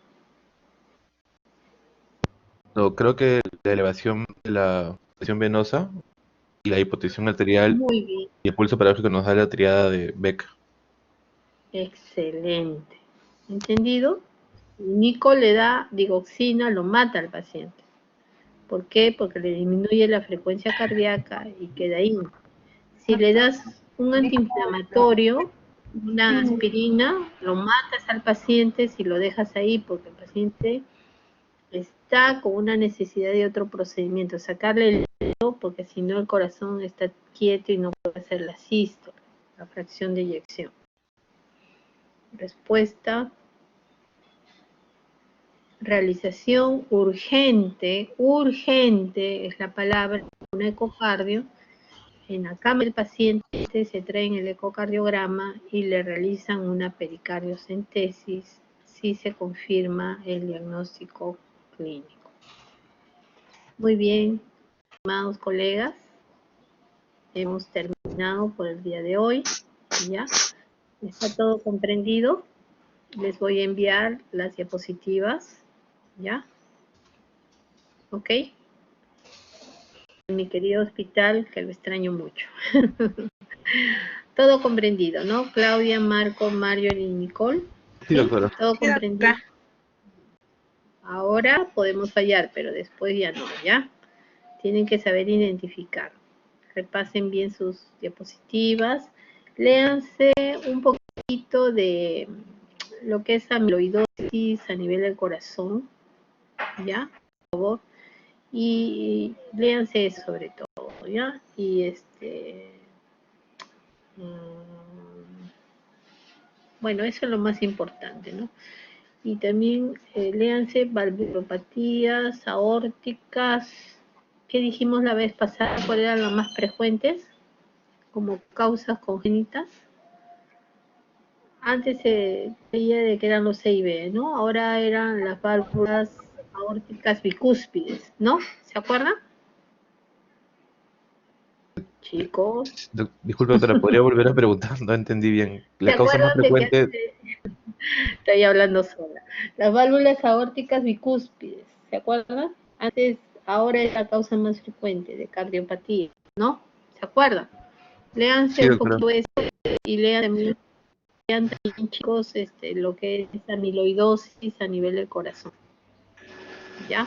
No, creo que la elevación de la presión venosa y la hipotensión arterial Muy bien, y el pulso paradójico nos da la triada de Beck. excelente. ¿Entendido? Nico le da digoxina, lo mata al paciente. ¿Por qué? Porque le disminuye la frecuencia cardíaca y queda ahí. Si le das un antiinflamatorio, una aspirina, lo matas al paciente si lo dejas ahí, porque el paciente está con una necesidad de otro procedimiento, sacarle el dedo, porque si no el corazón está quieto y no puede hacer la sístole, la fracción de eyección. Respuesta: realización urgente es la palabra, un ecocardio. En la cama del paciente se traen el ecocardiograma y le realizan una pericardiocentesis si se confirma el diagnóstico clínico. Muy bien, estimados colegas, hemos terminado por el día de hoy. ¿Ya? ¿Está todo comprendido? Les voy a enviar las diapositivas. ¿Ya? ¿Ok? Mi querido hospital, que lo extraño mucho. Todo comprendido, ¿no? Claudia, Marco, Mario y Nicole. Sí, doctora. Todo comprendido. Ahora podemos fallar, pero después ya no, ¿ya? Tienen que saber identificar. Repasen bien sus diapositivas. Léanse un poquito de lo que es amiloidosis a nivel del corazón, ¿ya? Por favor. Y léanse eso sobre todo, ¿ya? Y bueno, eso es lo más importante, ¿no? Y también léanse valvulopatías aórticas. ¿Qué dijimos la vez pasada? ¿Cuáles eran las más frecuentes como causas congénitas? Antes se creía de que eran los CIB, ¿no? Ahora eran las válvulas aórticas bicúspides, ¿no? ¿Se acuerdan? Chicos. Disculpe, doctora, ¿podría volver a preguntar? No entendí bien. ¿Se La causa más acuerdan de que frecuente, estoy hablando sola? Las válvulas aórticas bicúspides, ¿se acuerdan? Antes, ahora es la causa más frecuente de cardiopatía, ¿no? ¿Se acuerdan? Léanse sí, un doctora. poquito esto y lean también, chicos, lo que es amiloidosis a nivel del corazón. ¿Ya?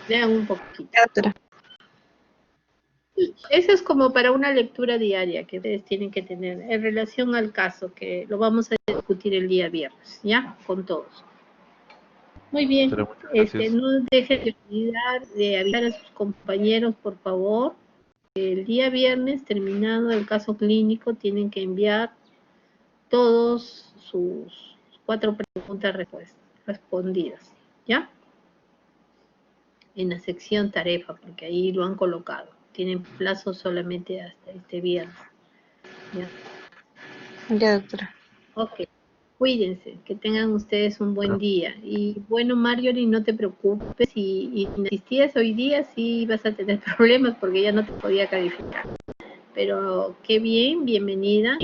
Lean un poquito. Doctora. Eso es como para una lectura diaria que ustedes tienen que tener en relación al caso, que lo vamos a discutir el día viernes, ¿ya? Con todos. Muy bien, Doctora, muchas gracias. no dejen de olvidar de avisar a sus compañeros, por favor. El día viernes, terminado el caso clínico, tienen que enviar todos sus 4 preguntas respondidas, ¿ya? En la sección tarefa, porque ahí lo han colocado. Tienen plazo solamente hasta este viernes, ¿ya? Ya, doctora. Ok. Cuídense, que tengan ustedes un buen día. Y bueno, Marjorie, no te preocupes, y si asistías hoy día sí vas a tener problemas porque ya no te podía calificar. Pero qué bien, bienvenida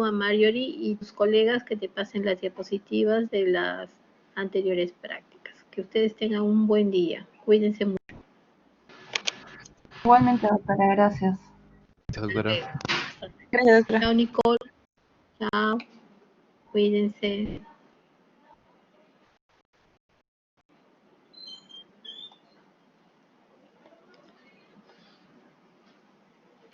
a Marjorie y tus colegas que te pasen las diapositivas de las anteriores prácticas. Que ustedes tengan un buen día. Cuídense mucho. Igualmente, doctora, gracias. Gracias, doctora. Gracias, doctora. Chao, Nicole. Chao. Cuídense.